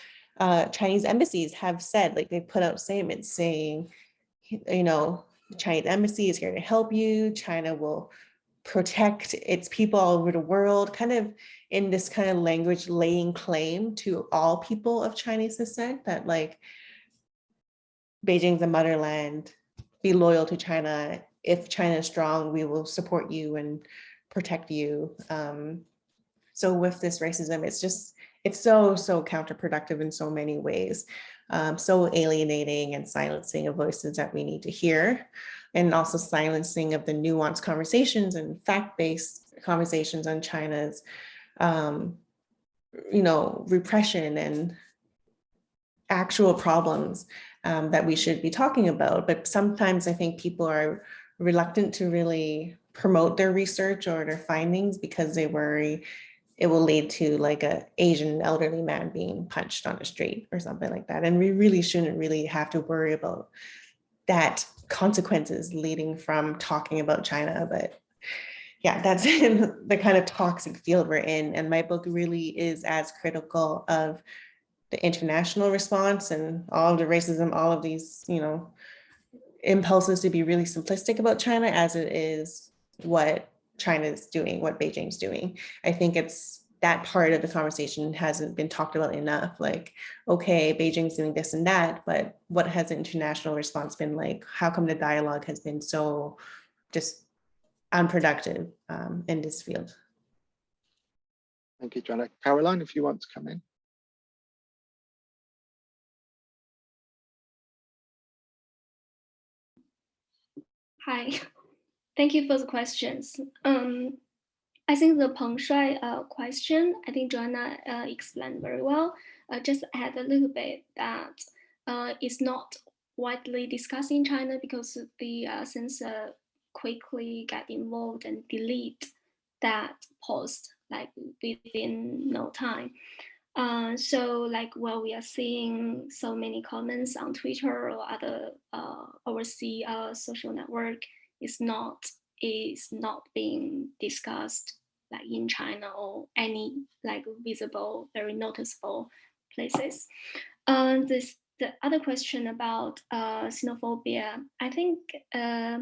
Chinese embassies have said, they put out statements saying, the Chinese embassy is here to help you. China will protect its people all over the world, kind of in this kind of language laying claim to all people of Chinese descent, that Beijing's a motherland, be loyal to China. If China is strong, we will support you and protect you. So with this racism, it's so counterproductive in so many ways, so alienating and silencing of voices that we need to hear, and also silencing of the nuanced conversations and fact-based conversations on China's, repression and actual problems that we should be talking about. But sometimes I think people are reluctant to really promote their research or their findings because they worry it will lead to like a Asian elderly man being punched on the street or something like that. And we really shouldn't really have to worry about that consequences leading from talking about China. But yeah, that's the kind of toxic field we're in. And my book really is as critical of the international response and all of the racism, all of these, impulses to be really simplistic about China as it is what China is doing, what Beijing's doing. I think it's that part of the conversation hasn't been talked about enough. Like, okay, Beijing's doing this and that, but what has the international response been like? How come the dialogue has been so just unproductive in this field? Thank you, Joanna. Karoline, if you want to come in. Hi, thank you for the questions. I think the Peng Shuai question, I think Joanna explained very well. Just add a little bit that it's not widely discussed in China because the censor quickly get involved and delete that post like within no time. So like while we are seeing so many comments on Twitter or other overseas social network, is not being discussed like in China or any like visible, very noticeable places. The other question about xenophobia, I think I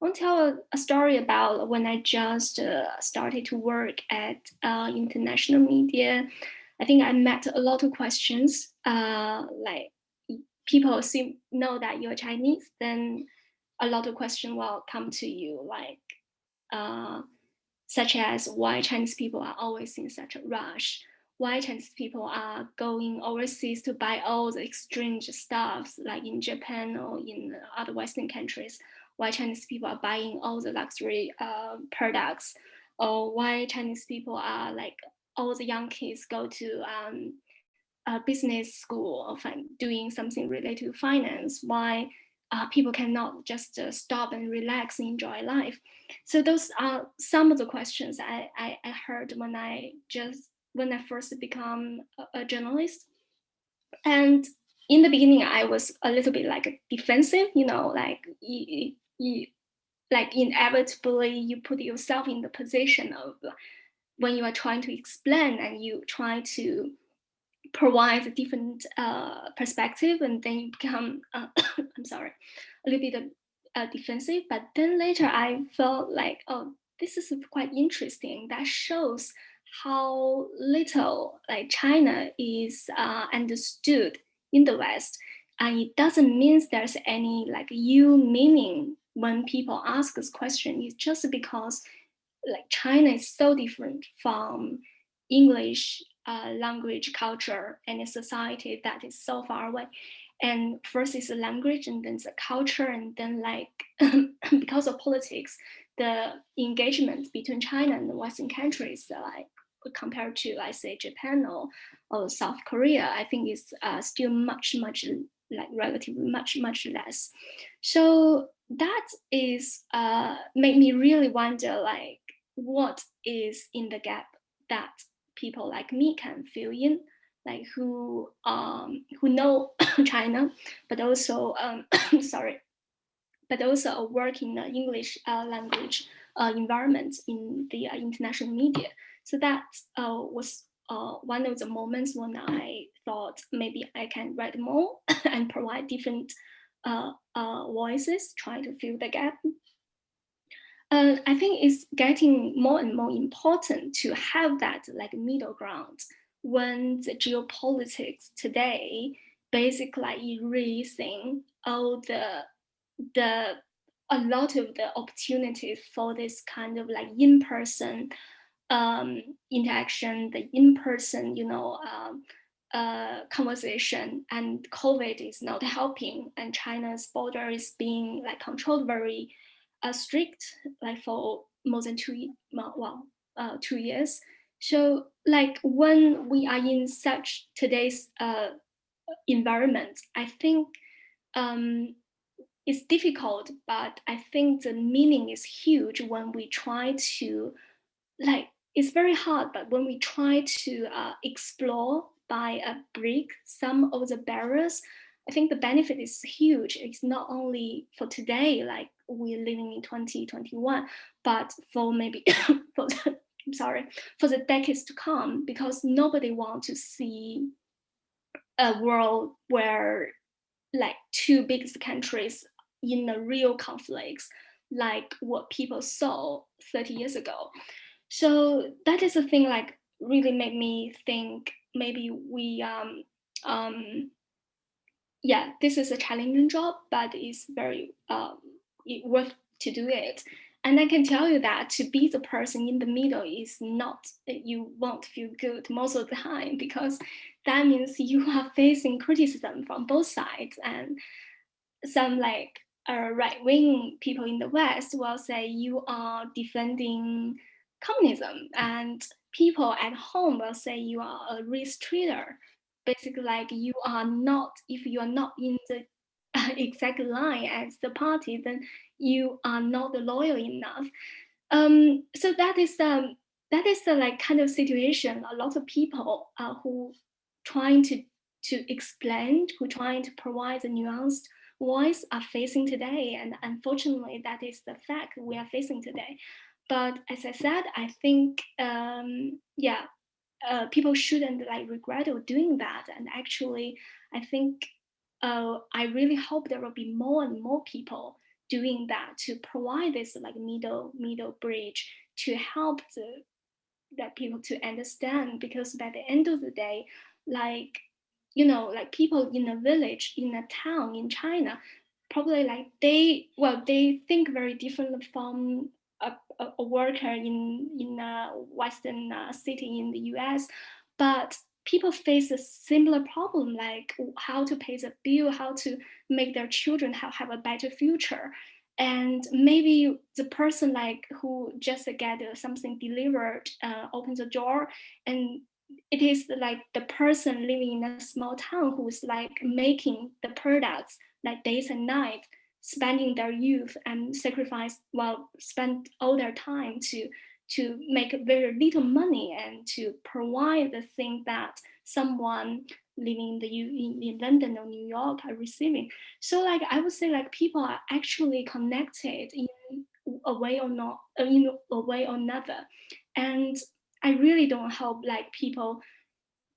want to tell a story about when I just started to work at international media. I think I met a lot of questions, like people know that you're Chinese, then a lot of questions will come to you, like such as why Chinese people are always in such a rush, why Chinese people are going overseas to buy all the exchange stuffs like in Japan or in other Western countries, why Chinese people are buying all the luxury products, or why Chinese people are like, all the young kids go to a business school of doing something related to finance, why people cannot just stop and relax and enjoy life. So those are some of the questions I heard when I first become a journalist. And in the beginning, I was a little bit like defensive, like like inevitably you put yourself in the position of when you are trying to explain and you try to provide a different perspective, and then you become, I'm sorry, a little bit defensive. But then later I felt like, oh, this is quite interesting. That shows how little like China is understood in the West. And it doesn't mean there's any like ill meaning when people ask this question. It's just because like China is so different from English language, culture, and a society that is so far away. And first is the language, and then the culture, and then like because of politics, the engagement between China and the Western countries, like compared to, I say, Japan or South Korea, I think is still much like relatively much less. So that is made me really wonder, like, what is in the gap that people like me can fill in, like who know China, but also sorry, but also work in the English language environment in the international media. So that was one of the moments when I thought maybe I can write more and provide different voices, trying to fill the gap. I think it's getting more and more important to have that like middle ground when the geopolitics today basically erasing all a lot of the opportunities for this kind of like in-person interaction, the in-person, conversation. And COVID is not helping, and China's border is being like controlled very strict, like for more than 2 years. So like when we are in such today's environment, I think it's difficult, but I think the meaning is huge when we try to like it's very hard, but when we try to explore by a break some of the barriers, I think the benefit is huge. It's not only for today, like we're living in 2021, but for maybe for the, I'm sorry, for the decades to come, because nobody wants to see a world where like two biggest countries in a real conflicts, like what people saw 30 years ago. So that is the thing, like really made me think maybe we yeah, this is a challenging job, but it's very worth to do it. And I can tell you that to be the person in the middle is not, you won't feel good most of the time, because that means you are facing criticism from both sides. And some like right-wing people in the West will say you are defending communism, and people at home will say you are a race traitor. Basically, like you are not, if you are not in the exact line as the party, then you are not loyal enough. So that is the like kind of situation a lot of people who trying to explain, who trying to provide a nuanced voice are facing today. And unfortunately, that is the fact we are facing today. But as I said, I think, yeah, people shouldn't like regret doing that. And actually, I think I really hope there will be more and more people doing that to provide this like middle bridge to help that people to understand. Because by the end of the day, like, you know, like people in a village, in a town in China, probably like they think very different from a worker in a Western city in the US. But people face a similar problem, like how to pay the bill, how to make their children have a better future. And maybe the person like who just get something delivered opens the door, and it is like the person living in a small town who's like making the products like days and nights, spending their youth and spend all their time to make very little money and to provide the thing that someone living in London or New York are receiving. So like I would say like people are actually connected in a way or not, in a way or another. And I really don't hope like people,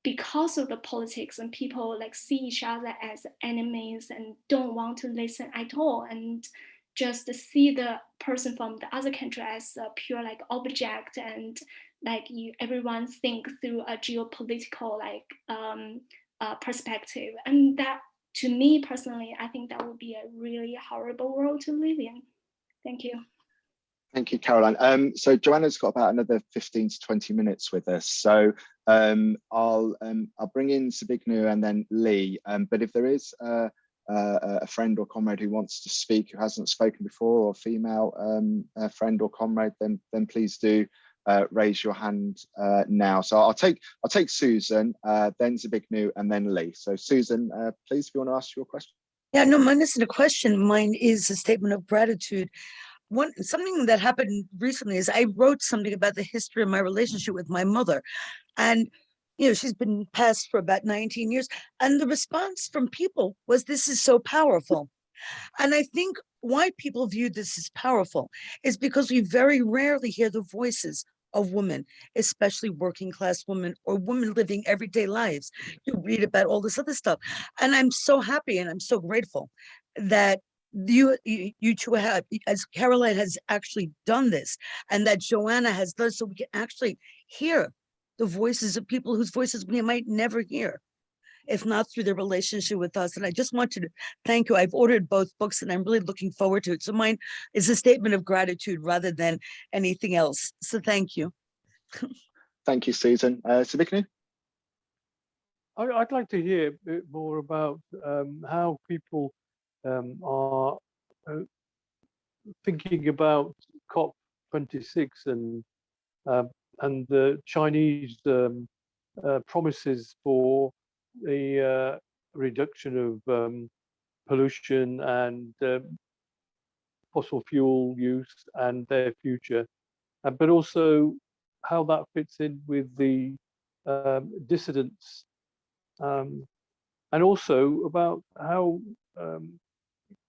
because of the politics, and people like see each other as enemies and don't want to listen at all, and just see the person from the other country as a pure like object, and like everyone think through a geopolitical like perspective. And that, to me personally, I think that would be a really horrible world to live in. Thank you. Thank you, Karoline. So Joanna's got about another 15 to 20 minutes with us. So I'll bring in Sabignu and then Lee. But if there is a friend or comrade who wants to speak, who hasn't spoken before, or female friend or comrade, then please do raise your hand now. So I'll take Susan, then Sabignu, and then Lee. So Susan, please, if you want to ask your question. Yeah, no, mine isn't a question. Mine is a statement of gratitude. Something that happened recently is I wrote something about the history of my relationship with my mother. And, you know, she's been passed for about 19 years. And the response from people was, this is so powerful. And I think why people view this as powerful is because we very rarely hear the voices of women, especially working class women or women living everyday lives. You read about all this other stuff. And I'm so happy and I'm so grateful that you two have, as Karoline has actually done this, and that Joanna has done, so we can actually hear the voices of people whose voices we might never hear, if not through their relationship with us. And I just want to thank you. I've ordered both books and I'm really looking forward to it. So mine is a statement of gratitude rather than anything else. So thank you. Thank you, Susan. Sabignu? I'd like to hear a bit more about how people are thinking about COP26 and the Chinese promises for the reduction of pollution and fossil fuel use and their future, but also how that fits in with the dissidents, and also about how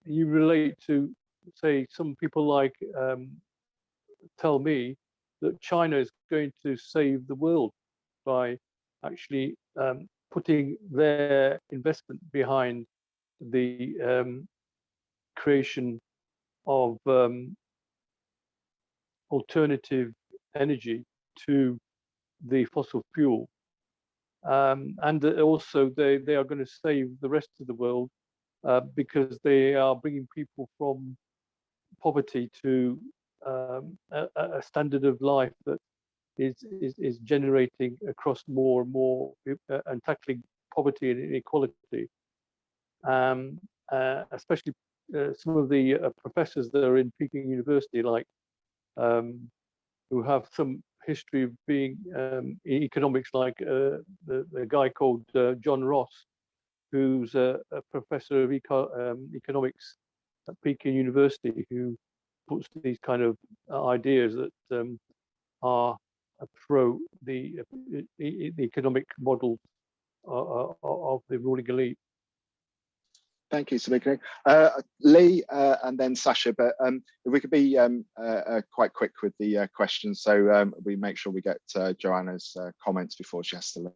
you relate to, say, some people like tell me that China is going to save the world by actually putting their investment behind the creation of alternative energy to the fossil fuel. And also they are going to save the rest of the world because they are bringing people from poverty to a standard of life that is generating across more and more and tackling poverty and inequality. Especially some of the professors that are in Peking University, like who have some history of being in economics, like the guy called John Ross, who's a professor of economics at Peking University, who puts these kind of ideas that are pro the economic model of the ruling elite. Thank you, Sabine. Lee and then Sasha, but if we could be quite quick with the questions, so we make sure we get Joanna's comments before she has to leave.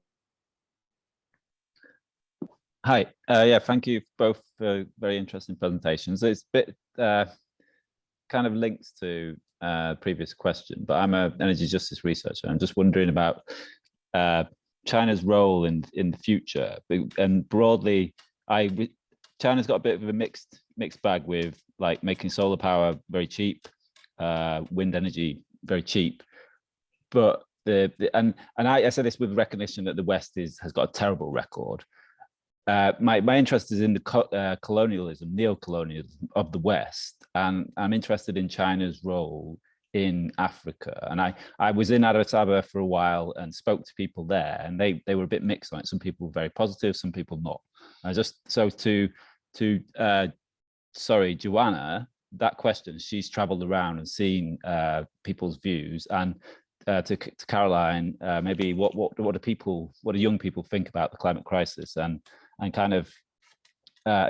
Hi, yeah, thank you both for very interesting presentations. It's a bit kind of links to previous question, but I'm an energy justice researcher. I'm just wondering about China's role in the future, and broadly, China's got a bit of a mixed bag with like making solar power very cheap, wind energy very cheap, but I say this with recognition that the West has got a terrible record. My interest is in the colonialism, neo-colonialism of the West, and I'm interested in China's role in Africa. And I was in Addis Ababa for a while and spoke to people there, and they were a bit mixed on it. Some people were very positive, some people not. Sorry, Joanna, that question, she's traveled around and seen people's views, and to Karoline, maybe what do young people think about the climate crisis, and kind of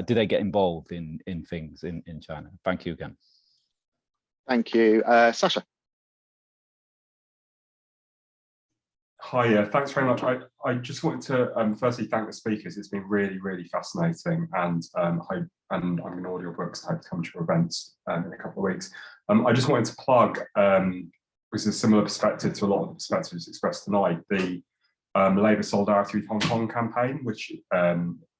do they get involved in things in China? Thank you again. Thank you. Sasha. Hi, yeah, thanks very much. I just wanted to firstly thank the speakers. It's been really, really fascinating, and I'm in audiobooks. I hope to come to your events in a couple of weeks. I just wanted to plug, which is a similar perspective to a lot of the perspectives expressed tonight, the Labour Solidarity with Hong Kong campaign, which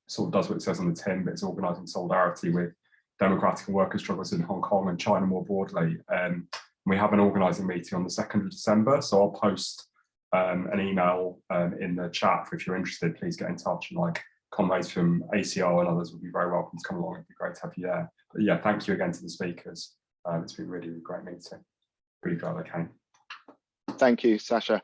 sort of does what it says on the tin, but it's organising solidarity with democratic and worker struggles in Hong Kong and China more broadly. We have an organising meeting on the 2nd of December, so I'll post an email in the chat. If you're interested, please get in touch, and like comrades from ACO and others would be very welcome to come along. It'd be great to have you there. But yeah, thank you again to the speakers. It's been really, really great meeting. Really glad I came. Thank you, Sasha.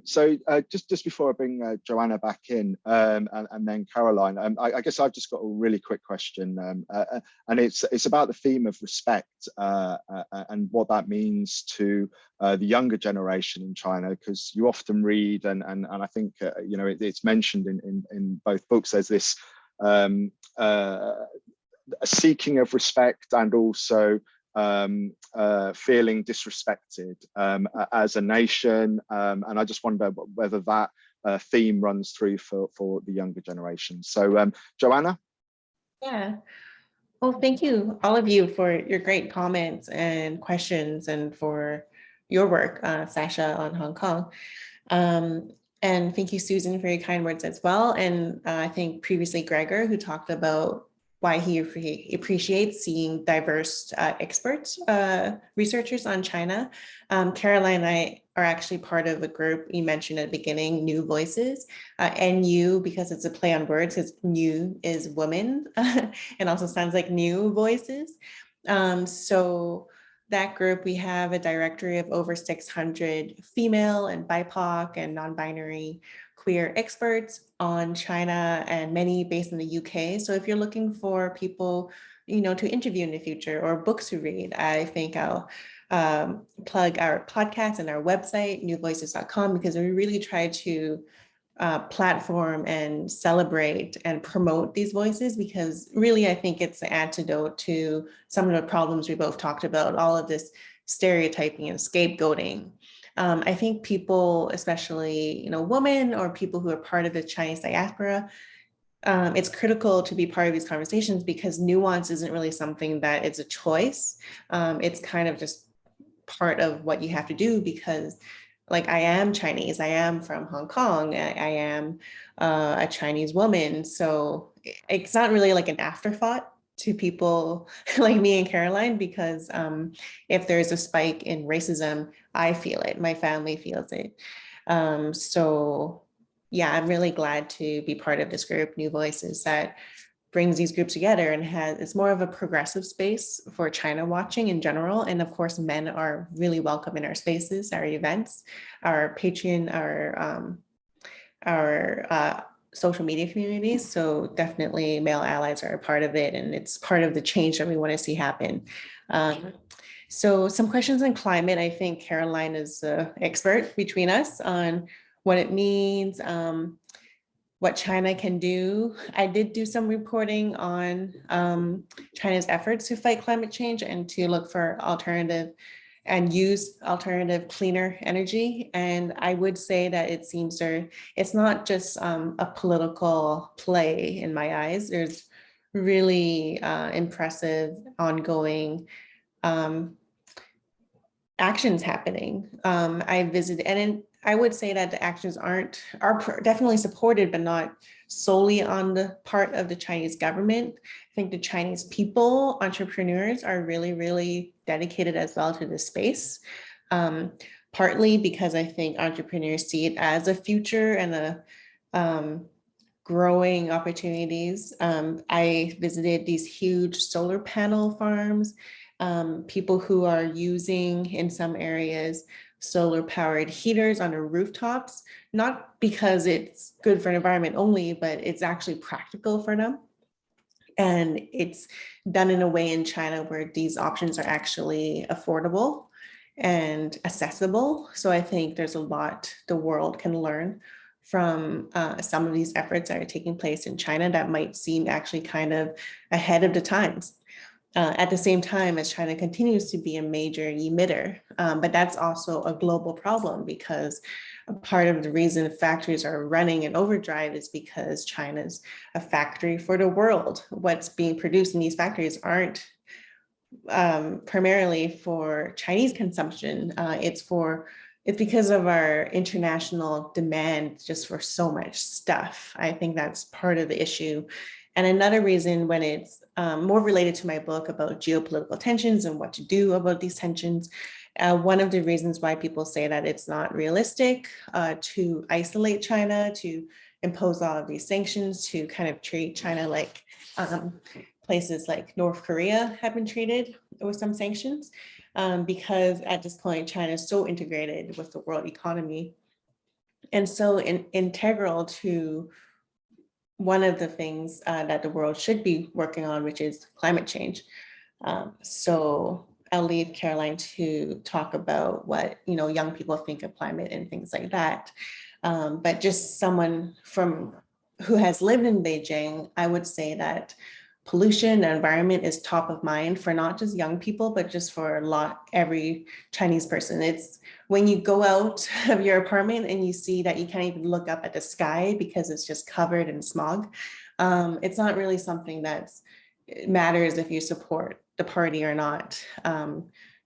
So just before I bring Joanna back in, and then Karoline, I guess I've just got a really quick question, and it's about the theme of respect and what that means to the younger generation in China, because you often read, and I think you know, it's mentioned in both books. There's this a seeking of respect, and also feeling disrespected as a nation, and I just wonder whether that theme runs through for the younger generation. So Joanna? Yeah, well, thank you all of you for your great comments and questions, and for your work, Sasha, on Hong Kong. And thank you, Susan, for your kind words as well. And I think previously Gregor, who talked about why he appreciates seeing diverse experts, researchers on China. Karoline and I are actually part of a group you mentioned at the beginning, New Voices, NU, because it's a play on words, because new is woman, and also sounds like new voices. So that group, we have a directory of over 600 female and BIPOC and non-binary queer experts on China, and many based in the UK. So if you're looking for people, you know, to interview in the future or books to read, I think I'll plug our podcast and our website, newvoices.com, because we really try to platform and celebrate and promote these voices, because really I think it's the antidote to some of the problems we both talked about, all of this stereotyping and scapegoating. I think people, especially women or people who are part of the Chinese diaspora, it's critical to be part of these conversations, because nuance isn't really something that it's a choice. It's kind of just part of what you have to do, because like I am Chinese, I am from Hong Kong, I am a Chinese woman. So it's not really like an afterthought to people like me and Karoline, because if there's a spike in racism, I feel it, my family feels it. So yeah, I'm really glad to be part of this group, New Voices, that brings these groups together and it's more of a progressive space for China watching in general. And of course, men are really welcome in our spaces, our events, our Patreon, our social media communities. So definitely male allies are a part of it, and it's part of the change that we want to see happen. So some questions on climate. I think Karoline is the expert between us on what it means, what China can do. I did do some reporting on China's efforts to fight climate change and to look for alternative and use alternative cleaner energy. And I would say that it seems it's not just a political play in my eyes. There's really impressive ongoing actions happening. I visited, and I would say that the actions are definitely supported, but not solely on the part of the Chinese government. I think the Chinese people, entrepreneurs, are really, really dedicated as well to this space. Partly because I think entrepreneurs see it as a future and a growing opportunities. I visited these huge solar panel farms, people who are using, in some areas, solar powered heaters on their rooftops, not because it's good for the environment only, but it's actually practical for them. And it's done in a way in China where these options are actually affordable and accessible. So I think there's a lot the world can learn from some of these efforts that are taking place in China that might seem actually kind of ahead of the times. At the same time as China continues to be a major emitter, but that's also a global problem, because part of the reason factories are running in overdrive is because China's a factory for the world. What's being produced in these factories aren't primarily for Chinese consumption. It's because of our international demand just for so much stuff. I think that's part of the issue. And another reason, when it's more related to my book about geopolitical tensions and what to do about these tensions, one of the reasons why people say that it's not realistic to isolate China, to impose all of these sanctions, to kind of treat China like places like North Korea have been treated with some sanctions, because at this point, China is so integrated with the world economy and so integral to one of the things that the world should be working on, which is climate change. So I'll leave Karoline to talk about what young people think of climate and things like that. But just someone who has lived in Beijing, I would say that pollution and environment is top of mind for not just young people, but just for every Chinese person. It's when you go out of your apartment and you see that you can't even look up at the sky because it's just covered in smog. It's not really something that matters if you support the party or not.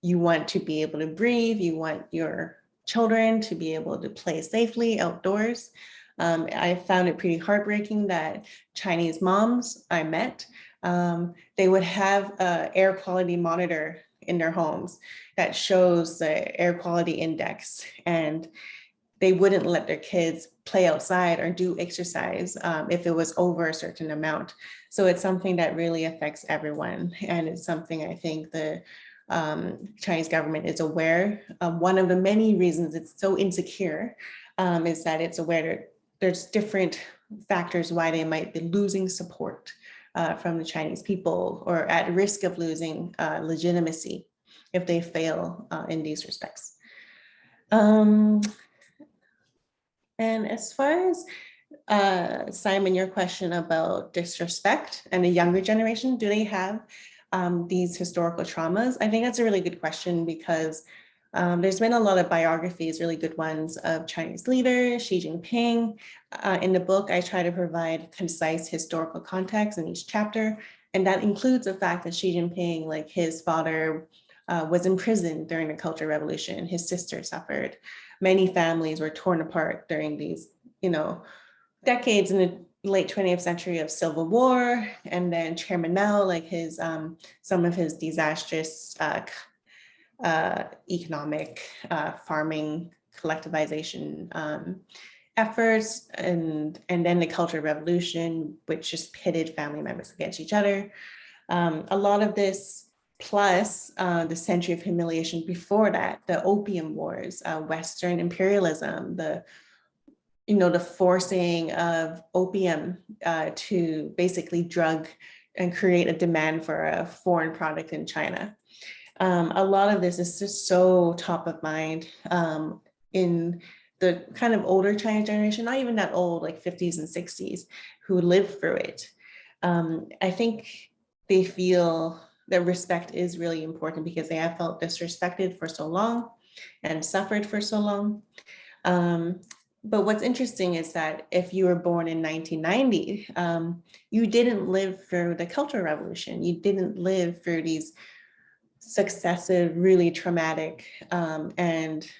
You want to be able to breathe. You want your children to be able to play safely outdoors. I found it pretty heartbreaking that Chinese moms I met, they would have an air quality monitor in their homes that shows the air quality index, and they wouldn't let their kids play outside or do exercise if it was over a certain amount. So it's something that really affects everyone. And it's something I think the Chinese government is aware. One of the many reasons it's so insecure is that it's aware that there's different factors why they might be losing support from the Chinese people or at risk of losing legitimacy. if they fail in these respects. And as far as Simon, your question about disrespect and the younger generation, do they have these historical traumas? I think that's a really good question because there's been a lot of biographies, really good ones, of Chinese leaders, Xi Jinping. In the book, I try to provide concise historical context in each chapter, and that includes the fact that Xi Jinping, like his father, was imprisoned during the Cultural Revolution. His sister suffered. Many families were torn apart during these, decades in the late 20th century of civil war. And then Chairman Mao, like his some of his disastrous economic farming collectivization efforts, and then the Cultural Revolution, which just pitted family members against each other. A lot of this, plus the century of humiliation before that, the Opium Wars, Western imperialism, the forcing of opium to basically drug and create a demand for a foreign product in China. A lot of this is just so top of mind in the kind of older Chinese generation, not even that old, like 50s and 60s, who lived through it. I think they feel that respect is really important because they have felt disrespected for so long and suffered for so long. But what's interesting is that if you were born in 1990, you didn't live through the Cultural Revolution. You didn't live through these successive, really traumatic and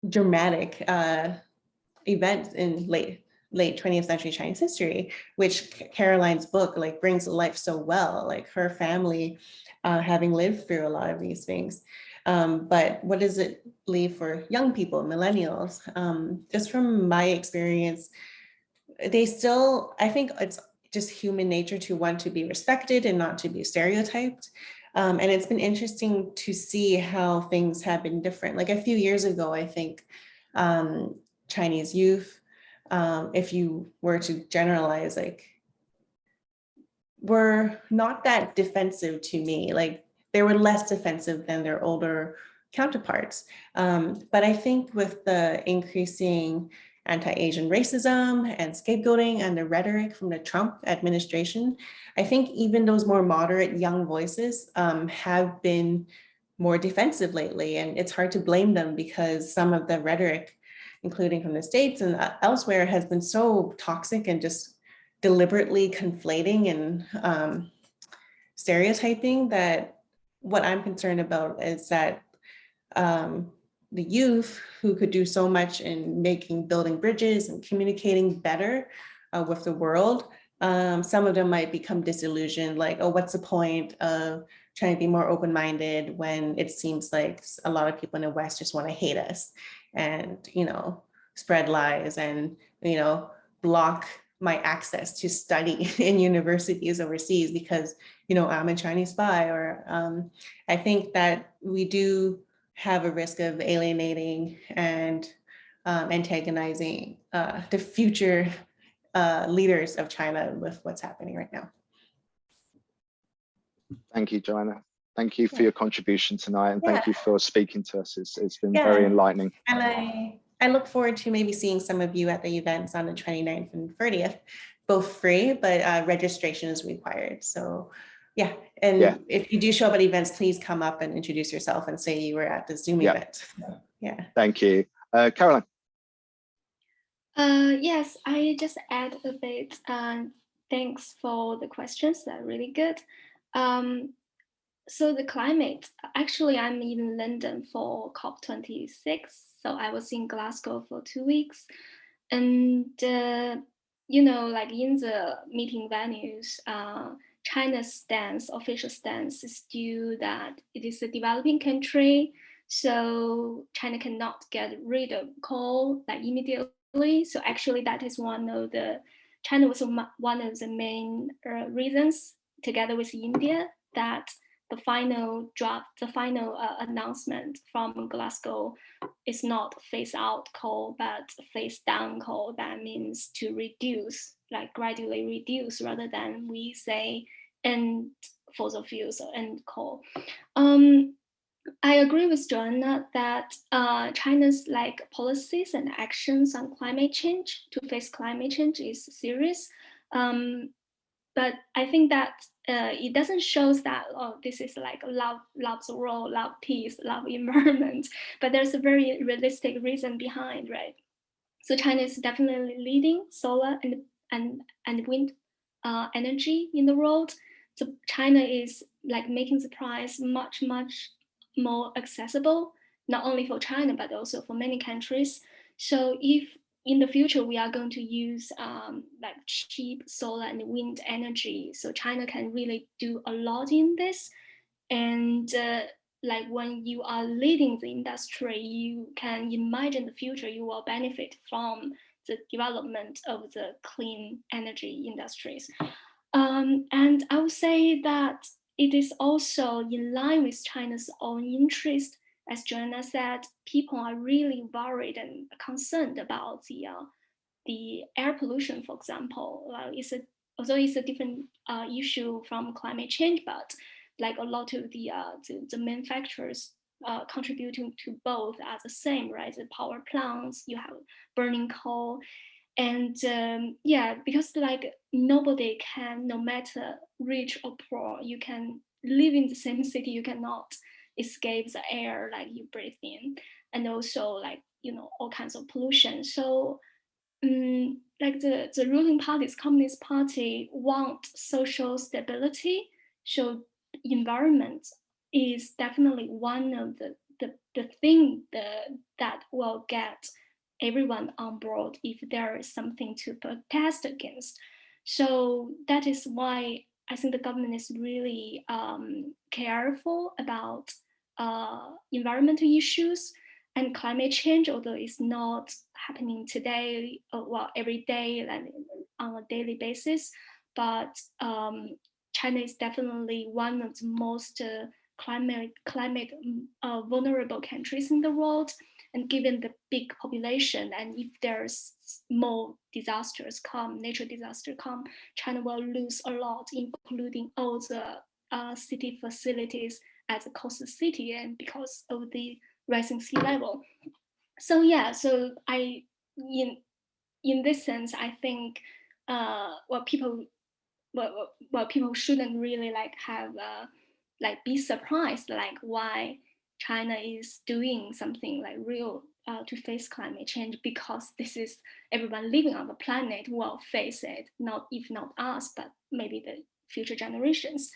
dramatic events in late 20th century Chinese history, which Karoline's book brings to life so well, like her family having lived through a lot of these things. But what does it leave for young people, millennials? Just from my experience, they still, I think it's just human nature to want to be respected and not to be stereotyped. And it's been interesting to see how things have been different. Like a few years ago, I think Chinese youth, if you were to generalize, were not that defensive to me. They were less defensive than their older counterparts. But I think with the increasing anti-Asian racism and scapegoating and the rhetoric from the Trump administration, I think even those more moderate young voices have been more defensive lately. And it's hard to blame them because some of the rhetoric, including from the States and elsewhere, has been so toxic and just deliberately conflating and stereotyping that what I'm concerned about is that the youth who could do so much in building bridges and communicating better with the world, some of them might become disillusioned, oh, what's the point of trying to be more open-minded when it seems like a lot of people in the West just want to hate us and, spread lies and, block my access to study in universities overseas because, I'm a Chinese spy, or I think that we do have a risk of alienating and antagonizing the future leaders of China with what's happening right now. Thank you, Joanna. Thank you for your contribution tonight, and thank you for speaking to us. It's been very enlightening. And I look forward to maybe seeing some of you at the events on the 29th and 30th, both free, but registration is required. So if you do show up at events, please come up and introduce yourself and say you were at the Zoom event. Thank you. Karoline. Yes, I just add a bit. Thanks for the questions, they're really good. So the climate, actually I'm in London for COP26. So I was in Glasgow for 2 weeks. And, in the meeting venues, China's official stance is still that it is a developing country. So China cannot get rid of coal immediately. So actually that is China was one of the main reasons, together with India, that the final announcement from Glasgow is not phase out coal, but phase down coal. That means to reduce, gradually reduce, rather than we say end fossil fuels and coal. I agree with Joanna that China's like policies and actions on climate change to face climate change is serious. But I think that it doesn't show that, oh, this is like love the world, love peace, love environment, but there's a very realistic reason behind, right? So China is definitely leading solar and wind energy in the world. So China is like making the price much more accessible, not only for China, but also for many countries. So if in the future we are going to use like cheap solar and wind energy, so China can really do a lot in this. And like when you are leading the industry, you can imagine the future you will benefit from the development of the clean energy industries. And I would say that it is also in line with China's own interest. As Joanna said, people are really worried and concerned about the air pollution, for example. Although it's a different issue from climate change, but like a lot of the manufacturers contributing to both are the same, right? The power plants, you have burning coal. And yeah, because like nobody can, no matter rich or poor, you can live in the same city, you cannot escape the air like you breathe in, and also like, you know, all kinds of pollution. So like the ruling parties, Communist Party, want social stability. So environment is definitely one of the thing that will get everyone on board if there is something to protest against. So that is why I think the government is really careful about environmental issues and climate change, although it's not happening today, well, every day and on a daily basis. But China is definitely one of the most climate vulnerable countries in the world. And given the big population, and if there's more disasters come, nature disaster come, China will lose a lot, including all the city facilities as a coastal city, and because of the rising sea level. So yeah, so in this sense, I think people shouldn't really like have like be surprised like why China is doing something like real to face climate change, because this is everyone living on the planet will face it, not if not us, but maybe the future generations.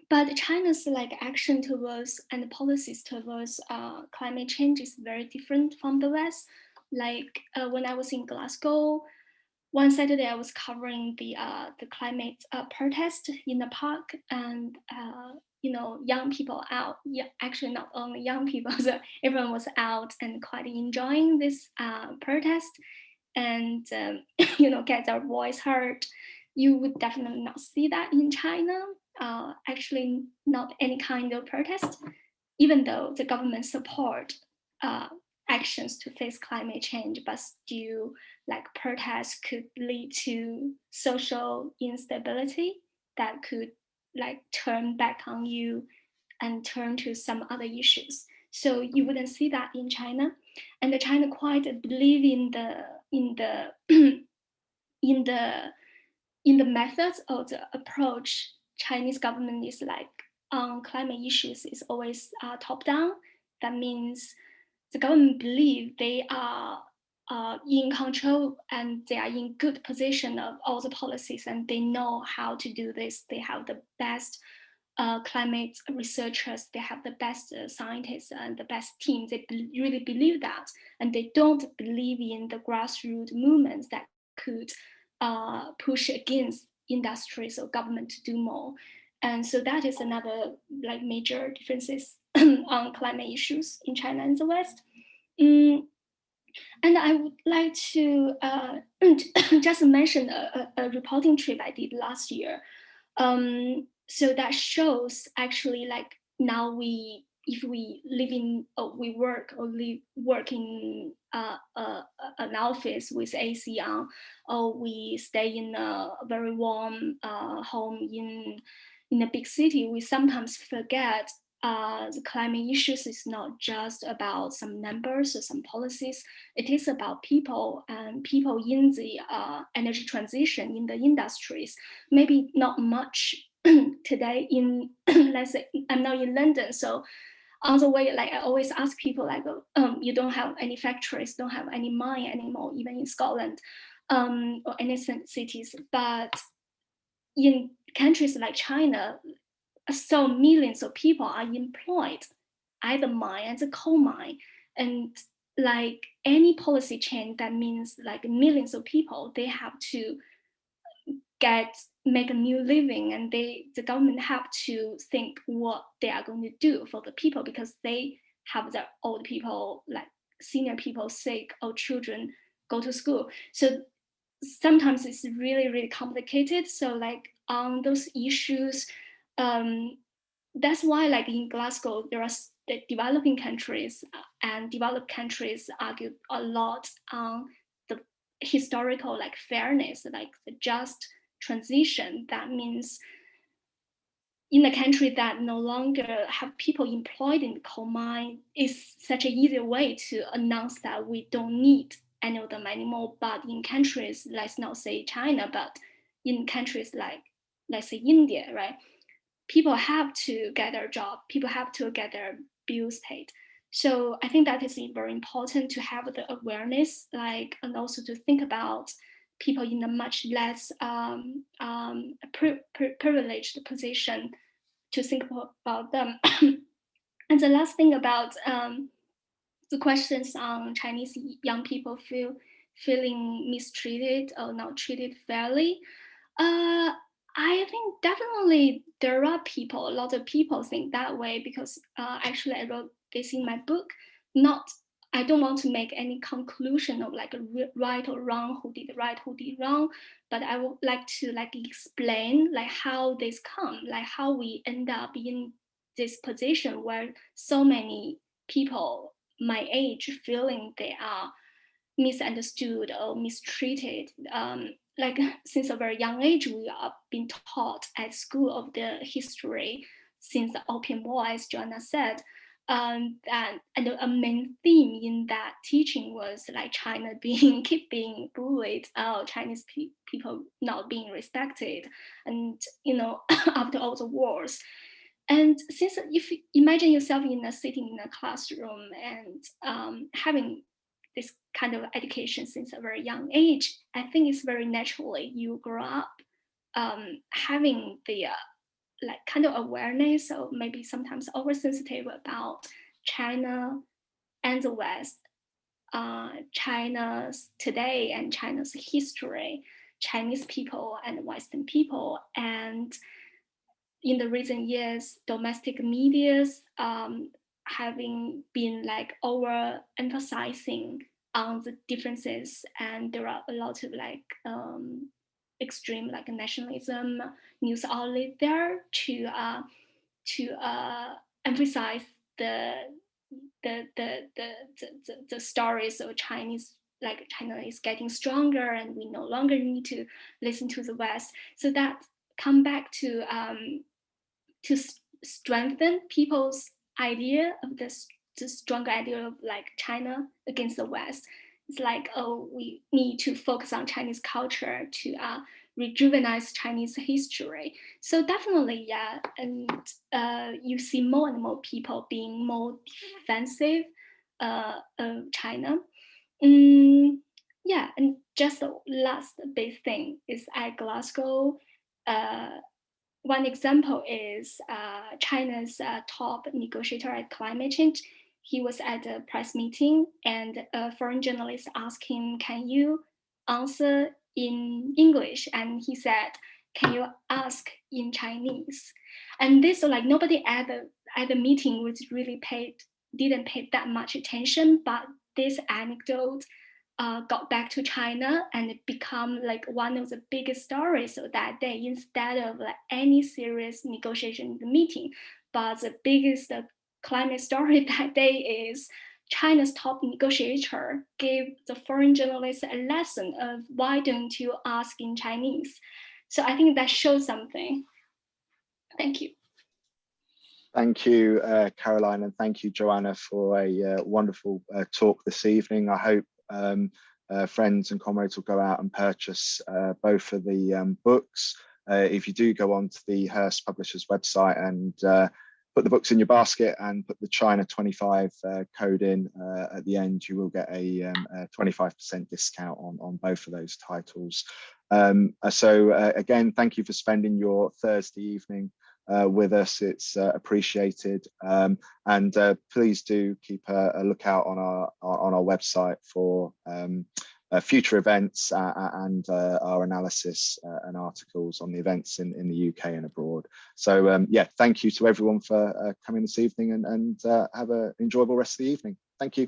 But China's like action towards and policies towards climate change is very different from the West. Like when I was in Glasgow, one Saturday I was covering the climate protest in the park, and you know, young people out. Yeah, actually not only young people, so everyone was out and quite enjoying this protest, and you know, get their voice heard. You would definitely not see that in China. Actually, not any kind of protest, even though the government support actions to face climate change, but still like protests could lead to social instability that could like turn back on you and turn to some other issues. So you wouldn't see that in China. And the China quite believe in the in the methods or the approach. Chinese government is like on climate issues is always top down. That means the government believe they are in control and they are in good position of all the policies, and they know how to do this. They have the best climate researchers, they have the best scientists and the best teams. They really believe that, and they don't believe in the grassroots movements that could push against industries or government to do more. And so that is another like major differences on climate issues in China and the West. And I would like to just mention a reporting trip I did last year. So that shows actually like now we if we live in, we work in an office with AC on, or we stay in a very warm home in a big city, we sometimes forget the climate issues is not just about some numbers or some policies. It is about people and people in the energy transition in the industries. Maybe not much today in, let's say, I'm now in London, so on the way, like I always ask people, like, you don't have any factories, don't have any mine anymore, even in Scotland or any cities. But in countries like China, so millions of people are employed at the mine, at the coal mine, and like any policy change, that means like millions of people, they have to make a new living, and the government have to think what they are going to do for the people, because they have their old people, like senior people sick, or children go to school. So sometimes it's really, really complicated. So like on those issues, that's why like in Glasgow, there are the developing countries and developed countries argue a lot on the historical like fairness, like the just transition. That means in a country that no longer have people employed in the coal mine, is such an easier way to announce that we don't need any of them anymore. But in countries, let's not say China, but in countries like, let's say India, right? People have to get their job, people have to get their bills paid. So I think that is very important to have the awareness, like, and also to think about people in a much less privileged position, to think about them. And the last thing about the questions on Chinese young people feeling mistreated or not treated fairly. I think definitely there are people, a lot of people think that way, because actually I wrote this in my book. I don't want to make any conclusion of like a right or wrong, who did right, who did wrong, but I would like to like explain like how this come, like how we end up in this position where so many people my age feeling they are misunderstood or mistreated. Like since a very young age, we are being taught at school of the history since the Opium War, as Joanna said. And a main theme in that teaching was like China keep being bullied, Chinese people not being respected, and after all the wars. And since if you imagine yourself sitting in a classroom and having this kind of education since a very young age, I think it's very naturally you grow up having the like kind of awareness, or maybe sometimes oversensitive about China and the West, China's today and China's history, Chinese people and Western people. And in the recent years, domestic medias having been like overemphasizing on the differences, and there are a lot of like extreme like nationalism news outlet there to emphasize the stories of Chinese, like China is getting stronger and we no longer need to listen to the West. So that come back to strengthen people's idea of the stronger idea of like China against the West. It's like, oh, we need to focus on Chinese culture to rejuvenate Chinese history. So definitely, yeah, and you see more and more people being more defensive of China. Yeah, and just the last big thing is at Glasgow. One example is China's top negotiator at climate change. He was at a press meeting, and a foreign journalist asked him, "Can you answer in English?" And he said, "Can you ask in Chinese?" And this, like, nobody at the meeting was really didn't pay that much attention, but this anecdote got back to China, and it became like one of the biggest stories of that day, instead of like any serious negotiation in the meeting. But the biggest climate story that day is China's top negotiator gave the foreign journalists a lesson of why don't you ask in Chinese. So I think that shows something. Thank you. Thank you, Karoline, and thank you, Joanna, for a wonderful talk this evening. I hope friends and comrades will go out and purchase both of the books. If you do go onto the Hearst Publishers website and put the books in your basket and put the China 25 code in at the end, you will get a 25% discount on both of those titles. So again, thank you for spending your Thursday evening with us. It's appreciated, and please do keep a lookout on our website for future events and our analysis and articles on the events in the UK and abroad. So yeah, thank you to everyone for coming this evening, and have an enjoyable rest of the evening. Thank you.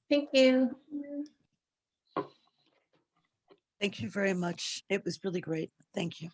Thank you. Thank you very much. It was really great. Thank you.